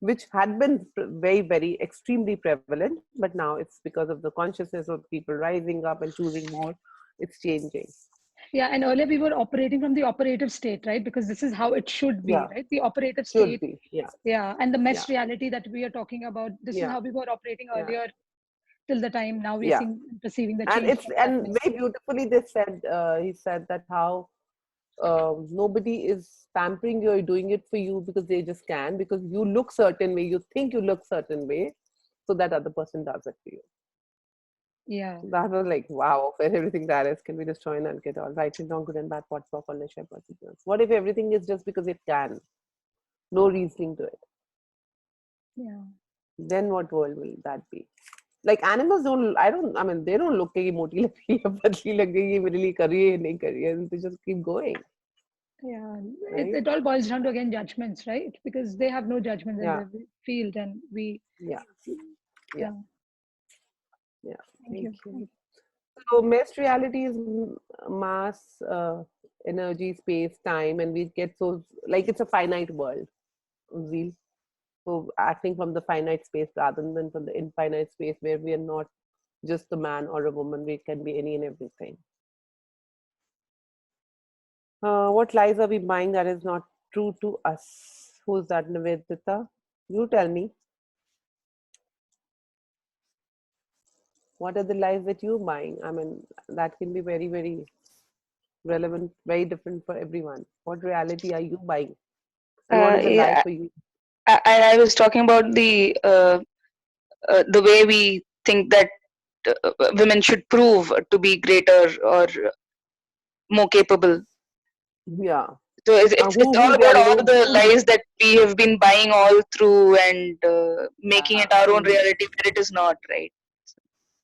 S1: which had been very, very extremely prevalent, but now it's because of the consciousness of people rising up and choosing more, it's changing.
S2: Yeah. And earlier we were operating from the operative state, right? Because this is how it should be,
S1: Yeah,
S2: right? The operative
S1: should
S2: state.
S1: be. Yeah,
S2: Yeah. And the
S1: yeah,
S2: mesh reality that we are talking about, this is
S1: yeah,
S2: how we were operating
S1: yeah,
S2: earlier till the time now we're
S1: yeah.
S2: seeing, perceiving the
S1: And
S2: change
S1: it's
S2: that's
S1: and
S2: happening.
S1: very beautifully they said he said that how nobody is pampering you or doing it for you because they just can, because you look certain way, you think you look certain way, so that other person does it for you.
S2: Yeah.
S1: That was like, wow, for everything that is, can we just join and get all right and wrong, good and bad, what's for share consequence? What if everything is just because it can? No reasoning to it.
S2: Yeah.
S1: Then what world will that be? Like animals don't, I mean, they don't look at moti lag gayi ya patli lag gayi, ye mere liye kar rahi hai, nahi kar rahi hai, and they just keep going,
S2: Yeah.
S1: right?
S2: It all boils down to again judgments, right? Because they have no judgments in
S1: Yeah,
S2: the field and we,
S1: yeah, yeah,
S2: yeah.
S1: yeah.
S2: Thank
S1: Thank
S2: you.
S1: you. So, mass reality is mass energy, space, time, and we get so like it's a finite world. Zeal. So acting from the finite space rather than from the infinite space where we are not just a man or a woman, we can be any and everything. What lies are we buying that is not true to us? Who's that, Nivedita? You tell me. What are the lies that you're buying? I mean, that can be very, very relevant, very different for everyone. What reality are you buying? And what is a lie
S6: Yeah,
S1: for you?
S6: I was talking about the way we think that women should prove to be greater or more capable.
S1: Yeah.
S6: So it's all
S1: Who's
S6: about
S1: wrong?
S6: all the
S1: Who's,
S6: lies that we have been buying all through and making it our own
S1: yeah.
S6: reality where it is not, right?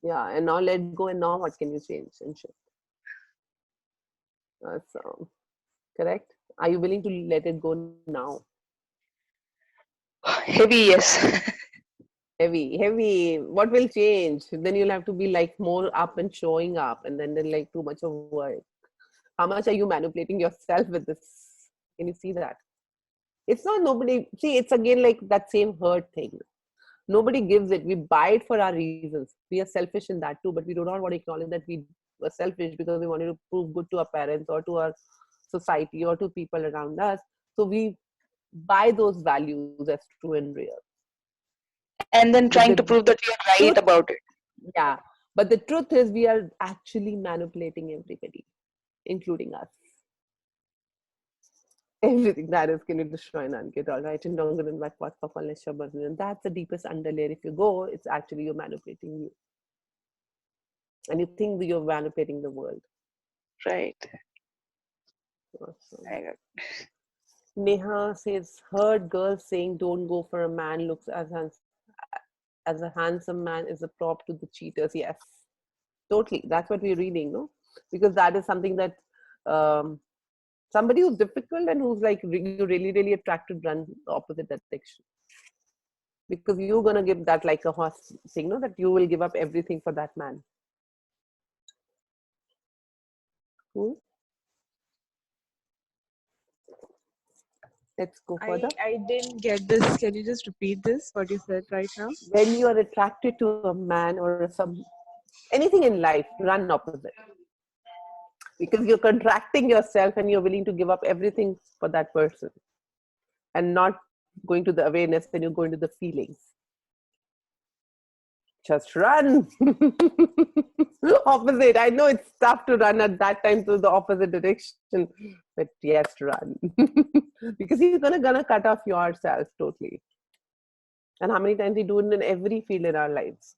S1: Yeah. And now let go. And now what can you change and shift? So, correct? Are you willing to let it go now?
S6: Heavy, yes.
S1: Heavy. What will change? Then you'll have to be like more up and showing up, and then there's like too much of work. How much are you manipulating yourself with this? Can you see that? It's not nobody. See, it's again like that same hurt thing. Nobody gives it. We buy it for our reasons. We are selfish in that too, but we do not want to acknowledge that we were selfish because we wanted to prove good to our parents or to our society or to people around us. So we buy those values as true and real.
S6: And then
S1: But
S6: trying to
S1: the
S6: prove that we are right
S1: truth,
S6: about it.
S1: yeah. But the truth is, we are actually manipulating everybody, including us. Everything that is can you destroy and unget, all right? And don't get back what and that's the deepest underlayer. If you go, it's actually you're manipulating you. And you think that you're manipulating the world.
S6: Right.
S1: Awesome.
S6: I got
S1: Neha says, heard girls saying don't go for a man looks as a handsome man is a prop to the cheaters. Yes, totally. That's what we're reading, no? Because that is something that somebody who's difficult and who's like you're really, really attracted run the opposite direction. Because you're going to give that like a horse thing, no? That you will give up everything for that man. Cool. Let's go further.
S7: I didn't get this. Can you just repeat this, what you said right now?
S1: When you are attracted to a man or anything in life, run opposite. Because you're contracting yourself and you're willing to give up everything for that person and not going to the awareness and you're going to the feelings. Just run. Opposite. I know it's tough to run at that time to the opposite direction, but yes, run. Because he's gonna cut off yourself totally. And how many times we do it in every field in our lives?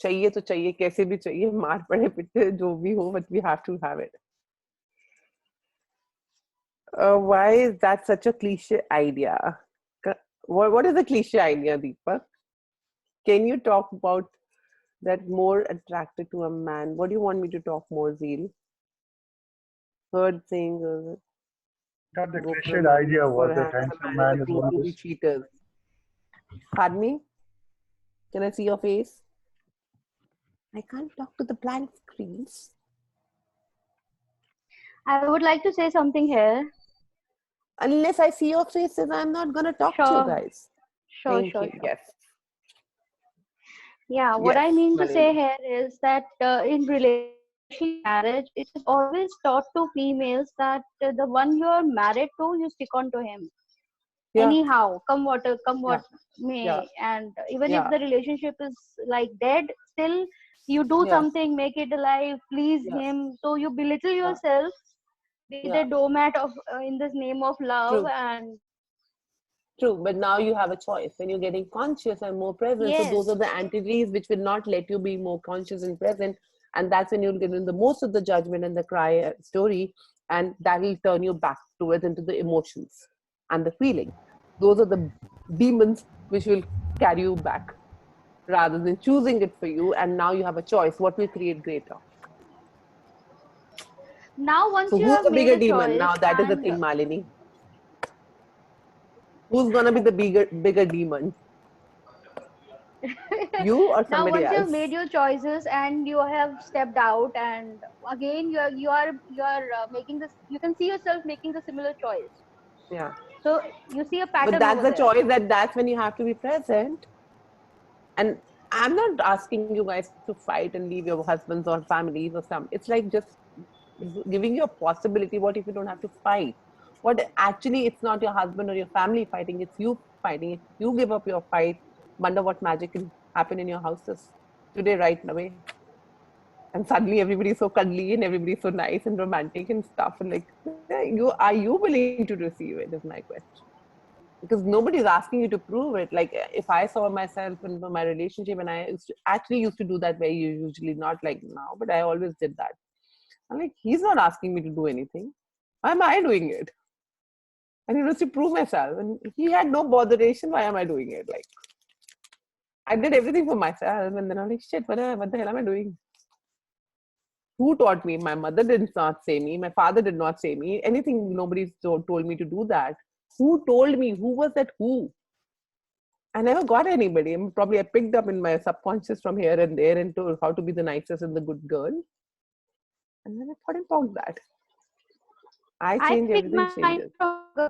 S1: चाहिए तो चाहिए कैसे भी चाहिए मार पड़े पिटे जो भी हो but we have to have it. Why is that such a cliche idea? What is a cliche idea, Deepak? Can you talk about that more attracted to a man? What do you want me to talk more, Zeal? Heard saying
S5: Not the
S1: go for
S5: cliched
S1: a man
S5: idea
S1: for
S5: was
S1: a
S5: that
S1: handsome
S5: handsome
S1: man
S5: man
S1: is a
S5: is
S1: proof to be
S5: always.
S1: cheaters. Pardon me? Can I see your face? I can't talk to the blank screens.
S8: I would like to say something here.
S1: Unless I see your faces, I'm not going to talk to you
S8: Sure.
S1: guys.
S8: Sure,
S1: Thank
S8: sure,
S1: you.
S8: sure.
S1: Yes.
S8: Yeah, what
S1: Yes,
S8: I mean to say
S1: Malini.
S8: here is that in relationship marriage, it is always taught to females that the one you are married to, you stick on to him.
S1: Yeah.
S8: Anyhow, come what may.
S1: Yeah.
S8: And even if
S1: Yeah.
S8: the relationship is like dead, still you do
S1: Yeah.
S8: something, make it alive, please
S1: Yeah.
S8: him. So you belittle
S1: Yeah.
S8: yourself, be
S1: Yeah.
S8: the doormat of in this name of love.
S1: True.
S8: And
S1: True, but now you have a choice. When you're getting conscious and more present, so those
S8: yes,
S1: are the entities which will not let you be more conscious and present, and that's when you'll get in the most of the judgment and the cry story, and that will turn you back towards into the emotions and the feeling. Those are the demons which will carry you back rather than choosing it for you, and now you have a choice. What will create greater?
S8: now once
S1: So
S8: you
S1: who's
S8: have
S1: the
S8: made
S1: bigger
S8: a
S1: demon?
S8: choice
S1: Now that is the
S8: and
S1: thing, Malini. Who's gonna be the bigger demon? You or
S8: Now
S1: somebody
S8: once you've
S1: else?
S8: made your choices and you have stepped out, and again you are making this, you can see yourself making the similar choice.
S1: Yeah.
S8: So you see a
S1: But
S8: pattern
S1: that's
S8: over
S1: the
S8: there.
S1: choice, that's when you have to be present. And I'm not asking you guys to fight and leave your husbands or families or some. It's like just giving you a possibility. What if you don't have to fight? What actually, it's not your husband or your family fighting, it's you fighting. If you give up your fight, wonder what magic can happen in your houses today, right away. And suddenly everybody's so cuddly and everybody's so nice and romantic and stuff. And like, are you willing to receive it? Is my question. Because nobody's asking you to prove it. Like if I saw myself in my relationship, and I actually used to do that very usually, not like now, but I always did that. I'm like, he's not asking me to do anything. Why am I doing it? And it was to prove myself. And he had no botheration. Why am I doing it? Like, I did everything for myself. And then I'm like, shit, what the hell am I doing? Who taught me? My mother did not say me. My father did not say me. Anything, nobody told me to do that. Who told me? Who was that who? I never got anybody. Probably I picked up in my subconscious from here and there into how to be the nicest and the good girl. And then I thought about that. I
S8: I
S1: change,
S8: picked
S1: everything
S8: mine
S1: changes.
S8: from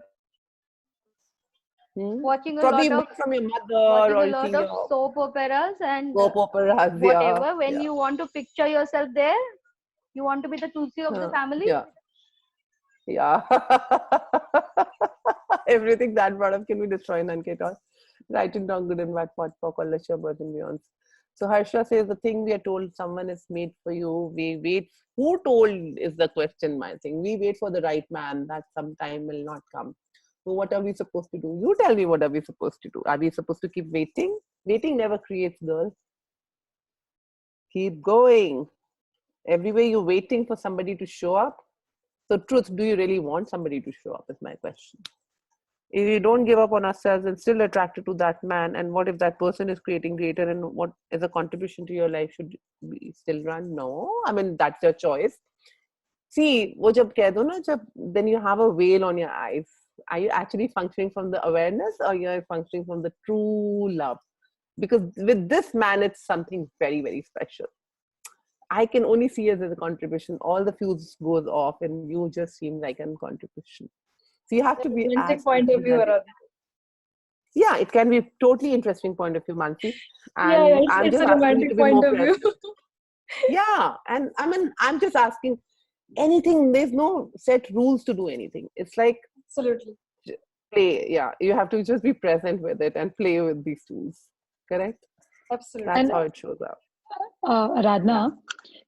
S8: watching a
S1: Probably
S8: lot
S1: more
S8: of
S1: from your mother or seeing your
S8: soap operas and
S1: soap operas. Yeah,
S8: whatever. When
S1: yeah,
S8: you want to picture yourself there, you want to be the Tulsi of the family.
S1: yeah, yeah. Everything that brought up can be destroyed, Nanketa. Writing down good and bad, pot, pock, or lecture, birth and beyond. So Harsha says the thing we are told someone is made for you. We wait. Who told is the question, my thing. We wait for the right man that sometime will not come. So what are we supposed to do? You tell me, what are we supposed to do? Are we supposed to keep waiting? Waiting never creates girls. Keep going. Everywhere you're waiting for somebody to show up. So truth, do you really want somebody to show up is my question. If you don't give up on ourselves and still attracted to that man, and what if that person is creating greater, and what is a contribution to your life, should we still run? No, I mean, that's your choice. See, wo jab keh do na, then you have a veil on your eyes. Are you actually functioning from the awareness, or you're functioning from the true love? Because with this man, it's something very, very special. I can only see it as a contribution. All the fuse goes off and you just seem like a contribution. So you have to be
S9: Romantic
S1: as
S9: point of
S1: happy
S9: view,
S1: as,
S9: Aradhana.
S1: yeah, it can be a totally interesting point of view, Mansi.
S9: Yeah,
S1: And I'm
S9: it's
S1: just
S9: a
S1: asking you to
S9: romantic
S1: be
S9: point
S1: more
S9: of view.
S1: present. Yeah. And I mean, I'm just asking anything. There's no set rules to do anything. It's like
S9: Absolutely.
S1: play. Yeah. You have to just be present with it and play with these tools. Correct?
S9: Absolutely.
S1: That's
S2: And
S1: how it shows up.
S2: Aradhana,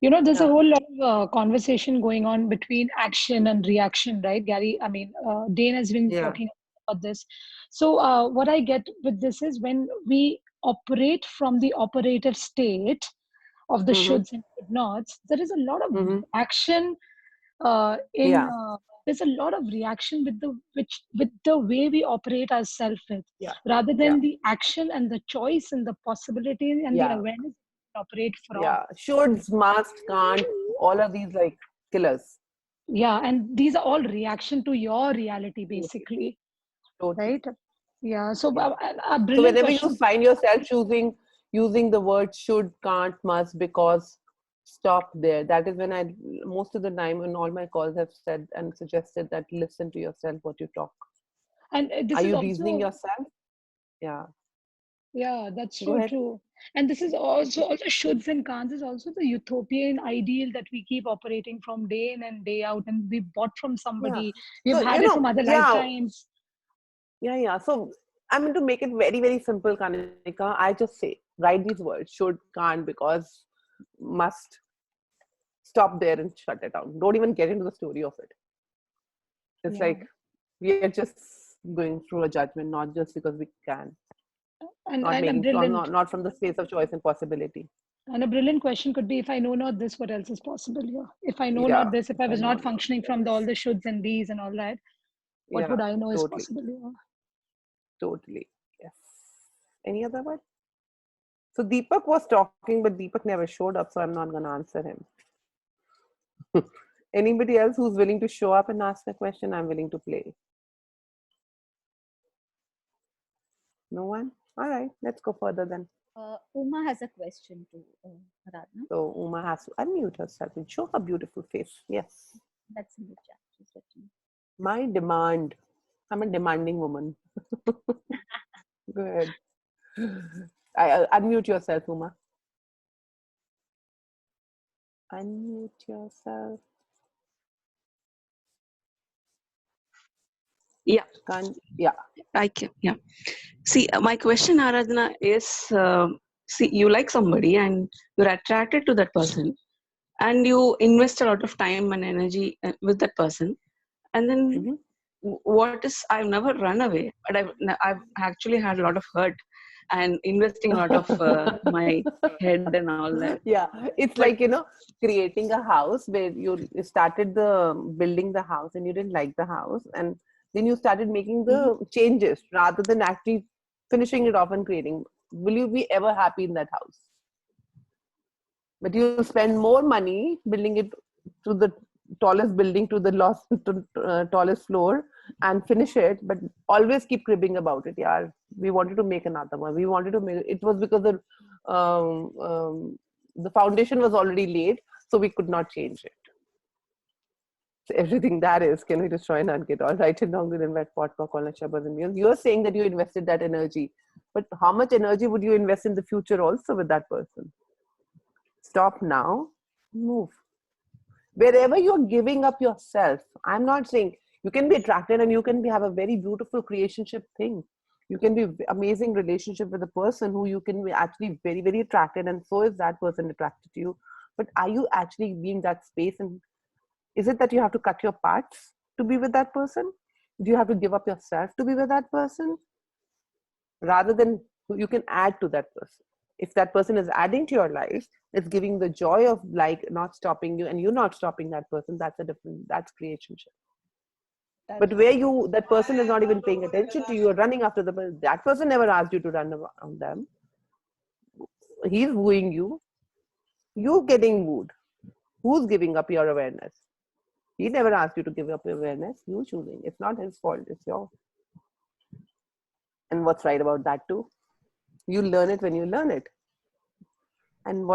S2: there's a
S1: Yeah.
S2: whole lot of conversation going on between action and reaction, right, Gary? I mean, Dane has been
S1: Yeah.
S2: talking about this. So what I get with this is when we operate from the operative state of the
S1: Mm-hmm.
S2: shoulds and could nots, there is a lot of
S1: Mm-hmm.
S2: action
S1: Yeah.
S2: there's a lot of reaction with the way we operate ourselves with,
S1: Yeah.
S2: rather
S1: Yeah.
S2: than the action and the choice and the possibility and the
S1: Yeah.
S2: awareness we operate from.
S1: Yeah. Shoulds, must, can't, all of these like killers.
S2: Yeah, and these are all reaction to your reality, basically,
S1: Totally.
S2: right? Yeah. So
S1: Yeah.
S2: a
S1: So
S2: brilliant
S1: whenever you
S2: question.
S1: find yourself using the word should, can't, must, because, stop there. That is when I, most of the time in all my calls, have said and suggested that listen to yourself what you talk.
S2: And
S1: Are
S2: this is
S1: you reasoning
S2: also,
S1: yourself? Yeah.
S2: yeah, that's
S1: Go
S2: so
S1: ahead.
S2: true. And this is also shoulds and can'ts is also the utopian ideal that we keep operating from day in and day out, and we bought from
S1: Yeah.
S2: somebody, we've
S1: So,
S2: had it from other
S1: yeah.
S2: lifetimes.
S1: Yeah. So I mean, to make it very, very simple, Kanika, I just say, write these words, should, can't, because, must. Stop there and shut it down. Don't even get into the story of it. It's
S2: Yeah.
S1: like we are just going through a judgment, not just because we can,
S2: And
S1: not
S2: and a
S1: making from
S2: brilliant
S1: not from the space of choice and possibility.
S2: and a brilliant question could be, if I know not this, what else is possible here? If I know
S1: Yeah,
S2: not this, if I
S1: if I
S2: was
S1: know
S2: not
S1: not
S2: functioning from
S1: this.
S2: all the shoulds and these and all that, what
S1: Yeah,
S2: would I know is
S1: totally,
S2: possible here?
S1: totally. Yes. Any other one? So Deepak was talking, but Deepak never showed up, so I'm not gonna answer him. Anybody else who's willing to show up and ask a question, I'm willing to play. No one? All right, let's go further then.
S3: Uma has a question to Aradhana.
S1: So Uma has to unmute herself and show her beautiful face. Yes.
S3: That's in the chat. She's written.
S1: My demand. I'm a demanding woman. Go ahead. Unmute yourself, Uma. Unmute yourself.
S9: Yeah.
S1: Yeah.
S9: I can. Yeah. See, my question, Aradhana, is see, you like somebody and you're attracted to that person, and you invest a lot of time and energy with that person, and then what is? I've never run away, but I've actually had a lot of hurt and investing a lot of my head and all that.
S1: Yeah, it's
S9: But-
S1: like, you know, creating a house where you started building the house and you didn't like the house, and then you started making the changes rather than actually finishing it off and creating. Will you be ever happy in that house? But you'll spend more money building it to the tallest building, to the tallest floor, and finish it, but always keep cribbing about it. Yeah, we wanted to make another one. We wanted to make it was because the foundation was already laid, so we could not change it. So everything that is, can we destroy and get all right and longer than wet pot, all and you're saying that you invested that energy, but how much energy would you invest in the future also with that person? Stop now, move. Wherever you're giving up yourself, I'm not saying you can be attracted and you can have a very beautiful creationship thing. You can be amazing relationship with a person who you can be actually very, very attracted, and so is that person attracted to you. But are you actually being that space? And is it that you have to cut your parts to be with that person? Do you have to give up yourself to be with that person? Rather than you can add to that person. If that person is adding to your life, it's giving the joy of like not stopping you and you not stopping that person, that's that's creationship. But where that person is not even paying attention to you, or running after that person never asked you to run around them. He's wooing you. You getting wooed. Who's giving up your awareness? He never asked you to give up your awareness. You choosing. It's not his fault. It's yours. And what's right about that too? You learn it when you learn it. And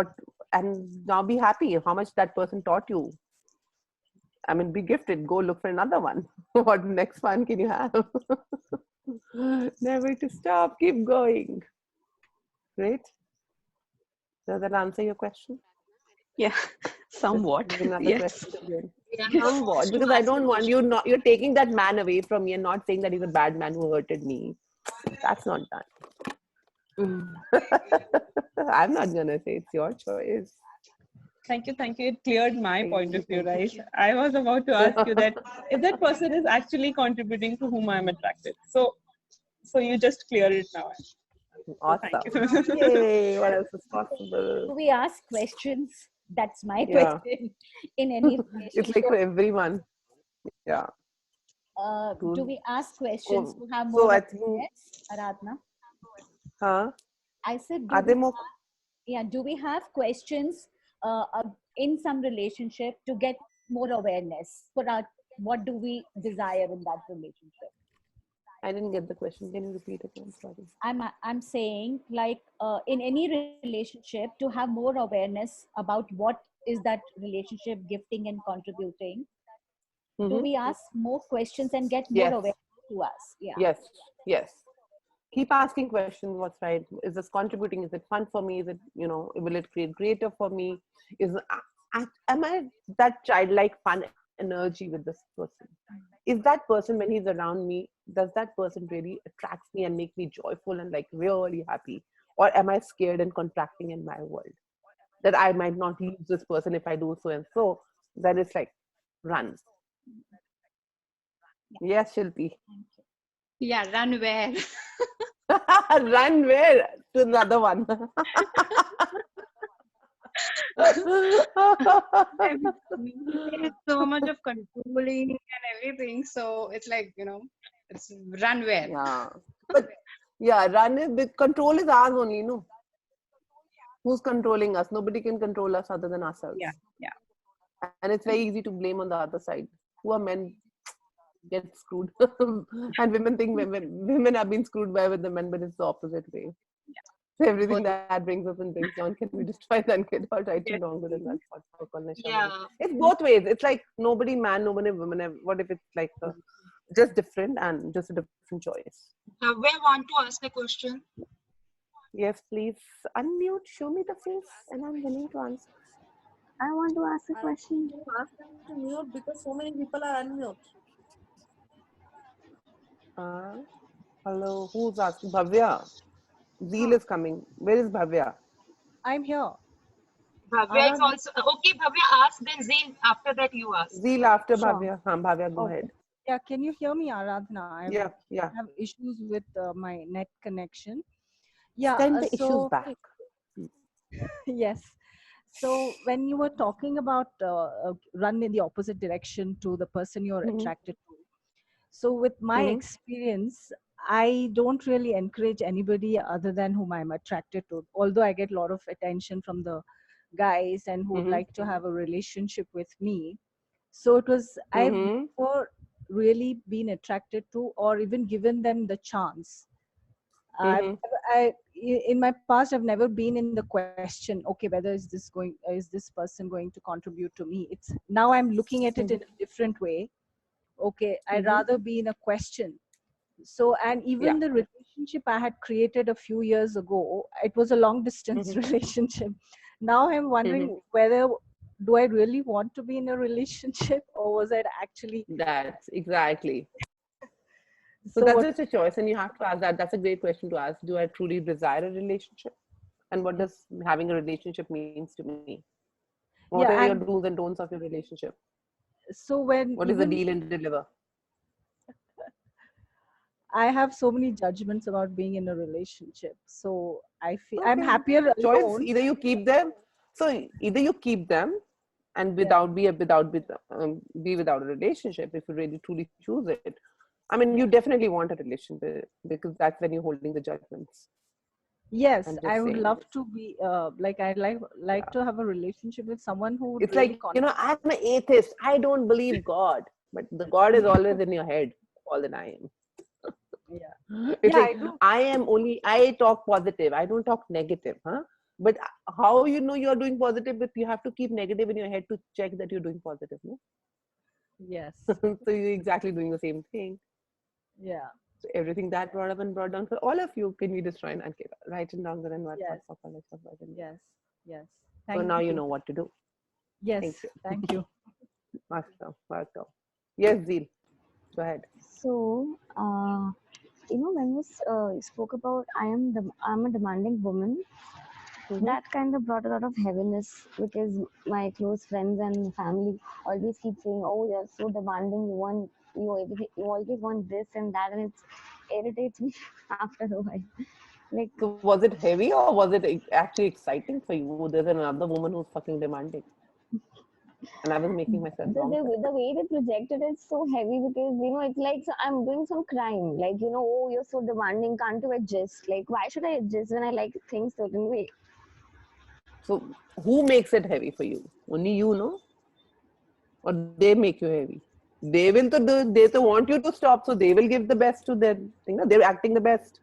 S1: now be happy how much that person taught you. I mean, be gifted. Go look for another one. What next one can you have? Never to stop. Keep going. Great. Does that answer your question?
S9: Yeah, somewhat.
S1: Another
S9: Yes.
S1: question. Somewhat, because I don't want you not. You're taking that man away from me and not saying that he's a bad man who hurted me. That's not done. I'm not gonna say, it's your choice.
S7: Thank you. It cleared my point of view, right? I was about to ask you that if that person is actually contributing to whom I'm attracted. So you just cleared it now.
S1: Awesome.
S7: Thank you.
S1: Yay, what else is possible?
S10: Do we ask questions? That's my
S1: Yeah.
S10: question. In any relationship.
S1: It's like for everyone. Yeah.
S10: Do we ask questions to have
S1: so
S10: more
S1: I think,
S10: awareness, Aradhana?
S1: huh?
S10: I said,
S1: Are there more?
S10: do we have questions in some relationship to get more awareness for what do we desire in that relationship?
S1: I didn't get the question. Can you repeat it? I'm sorry.
S10: I'm saying, like, in any relationship, to have more awareness about what is that relationship gifting and contributing. Do we ask more questions and get more awareness to us? Yeah.
S1: Yes. Keep asking questions. What's right? Is this contributing? Is it fun for me? Is it, will it create greater for me? Am I that childlike fun energy with this person? Is that person, when he's around me, does that person really attracts me and make me joyful and like really happy? Or am I scared and contracting in my world that I might not lose this person if I do so and so? Then it's like, run. Yes, Shilpi.
S11: Yeah, run where?
S1: Run where? To another one.
S11: It's so much of controlling and everything. So it's like, it's run where?
S1: Yeah. But yeah, control is ours only, no? Who's controlling us? Nobody can control us other than ourselves.
S11: Yeah.
S1: And it's very easy to blame on the other side. Who are men? get screwed. And women think women have been screwed by with the men, but it's the opposite way. So everything that brings up and brings down, can we destroy that kid or right and wrong within that
S12: Yeah.
S1: It's both ways. It's like nobody man, nobody woman. What if it's like just different and just a different choice?
S12: Bhavya want to ask a question.
S1: Yes, please unmute, show me the face, and I'm willing to answer.
S13: I want to ask a question.
S3: Ask them to mute because so many people are unmute.
S1: Hello, who's asking? Bhavya. Zeel is coming. Where is Bhavya?
S14: I'm here.
S12: Bhavya is also okay. Bhavya ask, then Zeen. After that, you ask.
S1: Zeel after
S14: Sure.
S1: Bhavya. Bhavya, go ahead.
S14: Yeah, can you hear me, Aradhana?
S1: Yeah.
S14: I have issues with my net connection. Yeah,
S1: Send the issues back.
S14: Yes. So when you were talking about run in the opposite direction to the person you're attracted to, so with my experience, I don't really encourage anybody other than whom I'm attracted to. Although I get a lot of attention from the guys and who would like to have a relationship with me. So it was, I've never really been attracted to or even given them the chance. In my past, I've never been in the question, okay, whether is this person going to contribute to me? It's now I'm looking at it in a different way. Okay, I'd rather be in a question. So, and even the relationship I had created a few years ago, it was a long distance relationship. Now I'm wondering whether do I really want to be in a relationship or was it actually?
S1: That's exactly. So that's just a choice, and you have to ask that. That's a great question to ask. Do I truly desire a relationship? And what does having a relationship means to me? What are your do's and don'ts of your relationship?
S14: So
S1: what is the deal and deliver?
S14: I have so many judgments about being in a relationship. So I feel I'm happier alone.
S1: Choice, either you keep them. So either you keep them and be without a relationship if you really truly choose it. I mean, you definitely want a relationship because that's when you're holding the judgments.
S14: Yes, I would love to be I'd like to have a relationship with someone who would
S1: it's
S14: really
S1: like, I'm an atheist. I don't believe God, but the God is always in your head all the time. It's like I talk positive. I don't talk negative, huh? But how you know you're doing positive if you have to keep negative in your head to check that you're doing positive, no?
S14: Yes.
S1: So you're exactly doing the same thing.
S14: Yeah.
S1: So everything that brought up and brought down for all of you, can we destroy and write it down and what?
S14: Yes. Yes.
S1: So now you know what to do.
S14: Yes. Thank you.
S1: Master. Yes, Zeel. Go ahead.
S13: So, when you spoke about I'm a demanding woman, that kind of brought a lot of heaviness because my close friends and family always keep saying, "Oh, you're so demanding. You always want this and that," and it irritates me after a while. Like,
S1: so was it heavy or was it actually exciting for you? There's another woman who's fucking demanding. And I was making myself
S13: the way they projected it so heavy because it's like I'm doing some crime, like oh, you're so demanding, can't you adjust? Like, why should I adjust when I like things certain way?
S1: So who makes it heavy for you? Only you know, or they make you heavy? They will they want you to stop, so they will give the best to them. They're acting the best.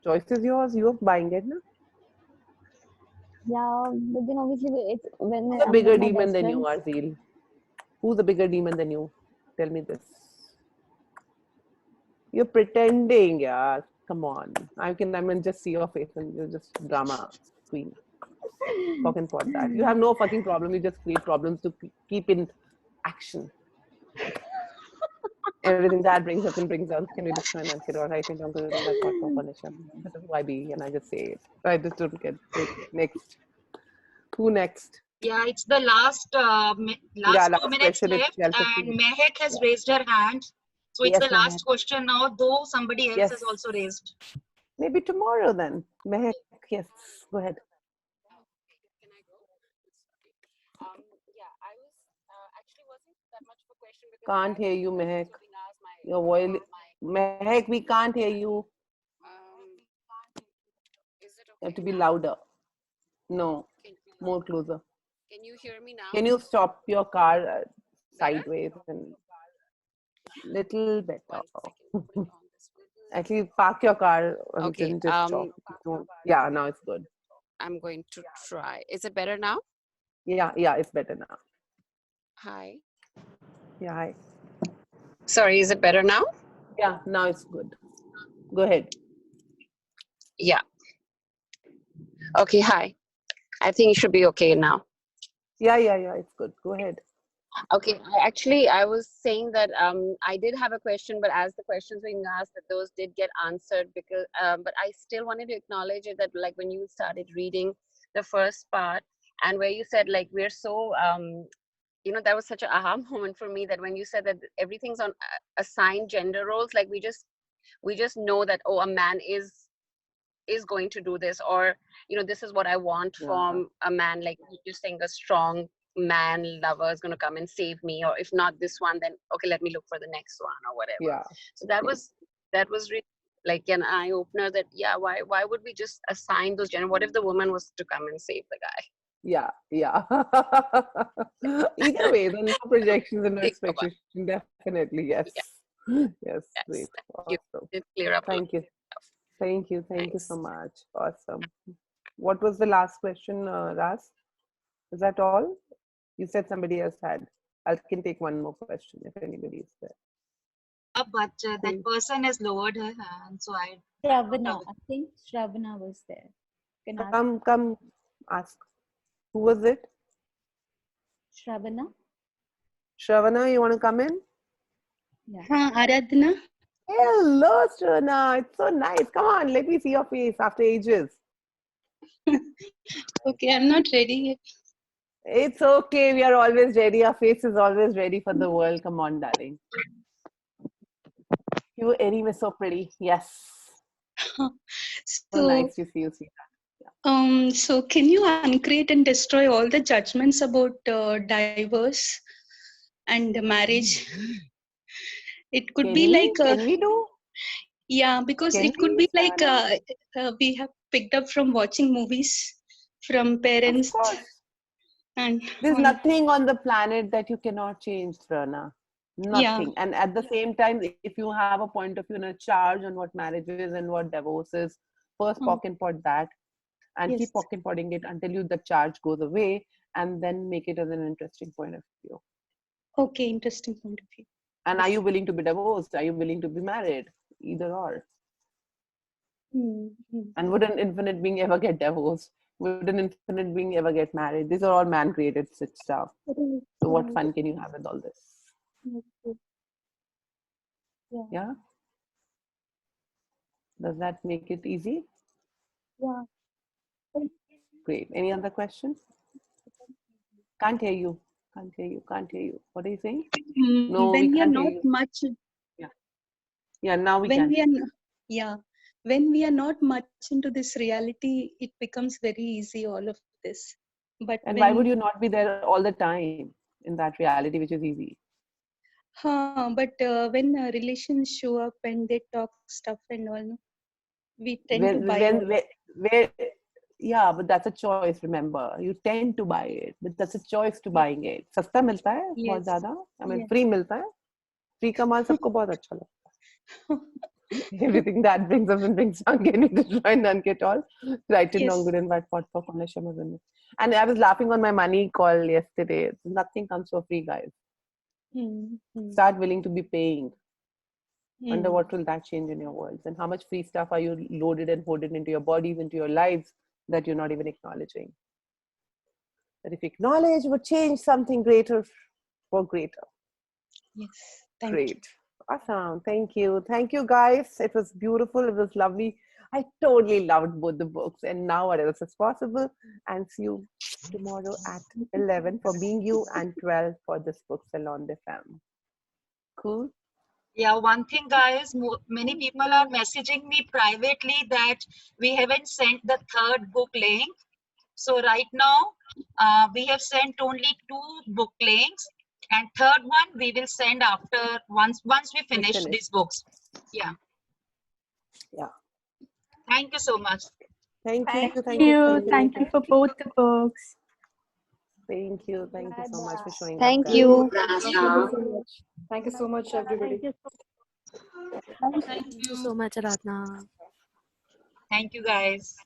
S1: Choice is yours. You're buying it, no?
S13: Yeah, but then obviously it's when
S1: who's a bigger demon than you, Arzeel? Who's a bigger demon than you? Tell me this. You're pretending, yeah. Come on. I mean, just see your face and you're just drama queen. Talking for that. You have no fucking problem. You just create problems to keep in action. Everything that brings up and brings down. Can we just try and kid or write it down? This is YB, and I just say it. I just don't get it. Next. Who next?
S12: Yeah, it's the last 2 minutes left, and Mehek has raised her hand. So it's the last question now, though somebody else has also raised.
S1: Maybe tomorrow then. Mehek, yes, go ahead. Can't hear you, Mehek. Your voice, Mehek, we can't hear you. You have to be louder. No, more closer.
S15: Can you hear me now?
S1: Can you stop your car sideways? And Little better. Actually, park your car and
S15: Okay.
S1: then just talk. Yeah, now it's good.
S15: I'm going to try. Is it better now?
S1: Yeah, it's better now.
S15: Hi.
S1: Yeah, hi.
S15: Sorry, is it better now?
S1: Yeah, now it's good. Go ahead.
S15: Yeah. Okay, hi. I think it should be okay now.
S1: Yeah, it's good. Go ahead.
S15: Okay, I was saying that I did have a question, but as the questions were being asked, that those did get answered because, but I still wanted to acknowledge it that like when you started reading the first part and where you said like we're so, that was such an aha moment for me that when you said that everything's on assigned gender roles, like we just know that, oh, a man is going to do this, or this is what I want from a man, like you're saying a strong man lover is going to come and save me, or if not this one, then okay, let me look for the next one or whatever.
S1: Yeah.
S15: So that was really like an eye opener that why would we just assign those gender? What if the woman was to come and save the guy?
S1: Yeah. Either way, then no projections and no expectations. Definitely, yes. Yes, great. Awesome.
S15: Clear up.
S1: Thank you so much. Awesome. What was the last question, Ras? Is that all? You said somebody else had. I can take one more question if anybody is there.
S12: But that person has lowered her hand, so I.
S10: Shravana, I think Shravana was there. Can ask.
S1: Come, ask. Who was it?
S10: Shravana.
S1: Shravana, you want to come in?
S10: Yeah.
S16: Aradhana.
S1: Hello, Shravana. It's so nice. Come on, let me see your face after ages.
S16: Okay, I'm not ready yet.
S1: It's okay. We are always ready. Our face is always ready for the world. Come on, darling. You were anyway so pretty. Yes. So nice to see you, Sita.
S16: So can you uncreate and destroy all the judgments about divorce and marriage? It could be like.
S1: Can we do?
S16: Yeah, because it could be like we have picked up from watching movies from parents.
S1: Of course.
S16: And
S1: there's nothing on the planet that you cannot change, Rana. Nothing.
S16: Yeah.
S1: And at the same time, if you have a point of view and a charge on what marriage is and what divorce is, first pocket pot that and keep pocket potting it until the charge goes away, and then make it as an interesting point of view.
S16: Okay, interesting point of view.
S1: And are you willing to be divorced? Are you willing to be married? Either or. And would an infinite being ever get divorced? Would an infinite being ever get married? These are all man-created stuff. So what fun can you have with all this? Yeah? Does that make it easy?
S16: Yeah.
S1: Great. Any other questions? Can't hear you. Can't hear you. What are you saying? No,
S16: when we are
S1: can't
S16: not
S1: hear you.
S16: much.
S1: Yeah, now we
S16: when
S1: can.
S16: When we are not much into this reality, it becomes very easy, all of this. But
S1: why would you not be there all the time in that reality, which is easy?
S16: But when relations show up and they talk stuff and all, we tend to buy
S1: yeah, but that's a choice, remember. You tend to buy it, but that's a choice to buying it. Sasta milta hai, bahut zyada. I mean, free milta hai. Free ka maal sabko bahut acha lagta hai. Everything that brings up and brings down, can you destroy none at all? Right and wrong, good and bad, pot for corner. And I was laughing on my money call yesterday. Nothing comes for free, guys. Start willing to be paying. Wonder what will that change in your worlds, and how much free stuff are you loaded and hoarded into your bodies, into your lives, that you're not even acknowledging. That if you acknowledge, would change something greater for greater.
S16: Yes.
S1: Great. Awesome. Thank you, guys. It was beautiful. It was lovely. I totally loved both the books, and now what else is possible. And see you tomorrow at 11 for Being You and 12 for this book Salon de Femme. Cool.
S12: Yeah, one thing, guys, many people are messaging me privately that we haven't sent the third book link. So right now, we have sent only 2 book links, and third one we will send after once we finish these books. Yeah. Thank you so much.
S1: Thank you.
S17: Thank you for both the books.
S1: Thank you so much for showing up.
S3: Thank you.
S1: Guys.
S18: Thank you so much, everybody.
S8: Thank you
S19: Thank you so much, Aradhana.
S12: Thank you, guys.